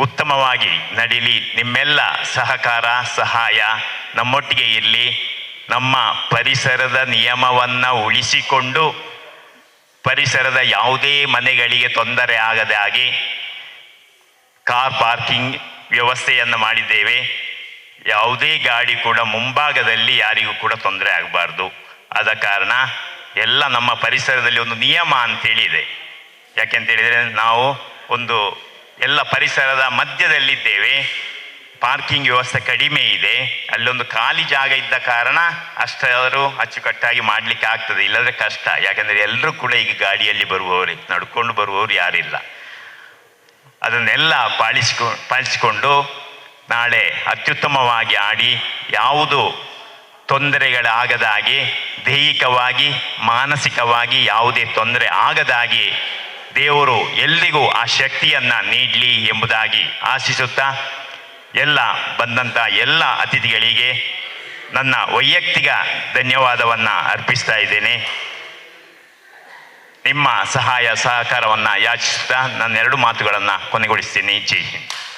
ಉತ್ತಮವಾಗಿ ನಡೀಲಿ. ನಿಮ್ಮೆಲ್ಲ ಸಹಕಾರ ಸಹಾಯ ನಮ್ಮೊಟ್ಟಿಗೆ ಇರಲಿ. ನಮ್ಮ ಪರಿಸರದ ನಿಯಮವನ್ನು ಉಳಿಸಿಕೊಂಡು ಪರಿಸರದ ಯಾವುದೇ ಮನೆಗಳಿಗೆ ತೊಂದರೆ ಆಗದ ಹಾಗೆ ಕಾರ್ ಪಾರ್ಕಿಂಗ್ ವ್ಯವಸ್ಥೆಯನ್ನು ಮಾಡಿದ್ದೇವೆ. ಯಾವುದೇ ಗಾಡಿ ಕೂಡ ಮುಂಭಾಗದಲ್ಲಿ ಯಾರಿಗೂ ಕೂಡ ತೊಂದರೆ ಆಗಬಾರ್ದು. ಆದ ಕಾರಣ ಎಲ್ಲ ನಮ್ಮ ಪರಿಸರದಲ್ಲಿ ಒಂದು ನಿಯಮ ಅಂತೇಳಿದೆ. ಯಾಕೆಂತೇಳಿದರೆ ನಾವು ಒಂದು ಎಲ್ಲ ಪರಿಸರದ ಮಧ್ಯದಲ್ಲಿದ್ದೇವೆ. ಪಾರ್ಕಿಂಗ್ ವ್ಯವಸ್ಥೆ ಕಡಿಮೆ ಇದೆ. ಅಲ್ಲೊಂದು ಖಾಲಿ ಜಾಗ ಇದ್ದ ಕಾರಣ ಅಷ್ಟಾದರೂ ಅಚ್ಚುಕಟ್ಟಾಗಿ ಮಾಡಲಿಕ್ಕೆ ಆಗ್ತದೆ, ಇಲ್ಲದ್ರೆ ಕಷ್ಟ. ಯಾಕೆಂದರೆ ಎಲ್ಲರೂ ಕೂಡ ಈಗ ಗಾಡಿಯಲ್ಲಿ ಬರುವವರೇ, ನಡ್ಕೊಂಡು ಬರುವವರು ಯಾರಿಲ್ಲ. ಅದನ್ನೆಲ್ಲ ಪಾಲಿಸಿಕೊಂಡು ನಾಳೆ ಅತ್ಯುತ್ತಮವಾಗಿ ಆಡಿ ಯಾವುದು ತೊಂದರೆಗಳಾಗದ ಹಾಗೆ, ದೈಹಿಕವಾಗಿ ಮಾನಸಿಕವಾಗಿ ಯಾವುದೇ ತೊಂದರೆ ಆಗದ ಹಾಗೆ ದೇವರು ಎಲ್ರಿಗೂ ಆ ಶಕ್ತಿಯನ್ನು ನೀಡಲಿ ಎಂಬುದಾಗಿ ಆಶಿಸುತ್ತಾ, ಎಲ್ಲ ಬಂದಂಥ ಎಲ್ಲ ಅತಿಥಿಗಳಿಗೆ ನನ್ನ ವೈಯಕ್ತಿಕ ಧನ್ಯವಾದವನ್ನು ಅರ್ಪಿಸ್ತಾ ಇದ್ದೇನೆ. ನಿಮ್ಮ ಸಹಾಯ ಸಹಕಾರವನ್ನು ಯಾಚಿಸುತ್ತಾ ನನ್ನ 2 ಮಾತುಗಳನ್ನು ಕೊನೆಗೊಳಿಸ್ತೀನಿ. ಜೈ ಹಿಂದ್.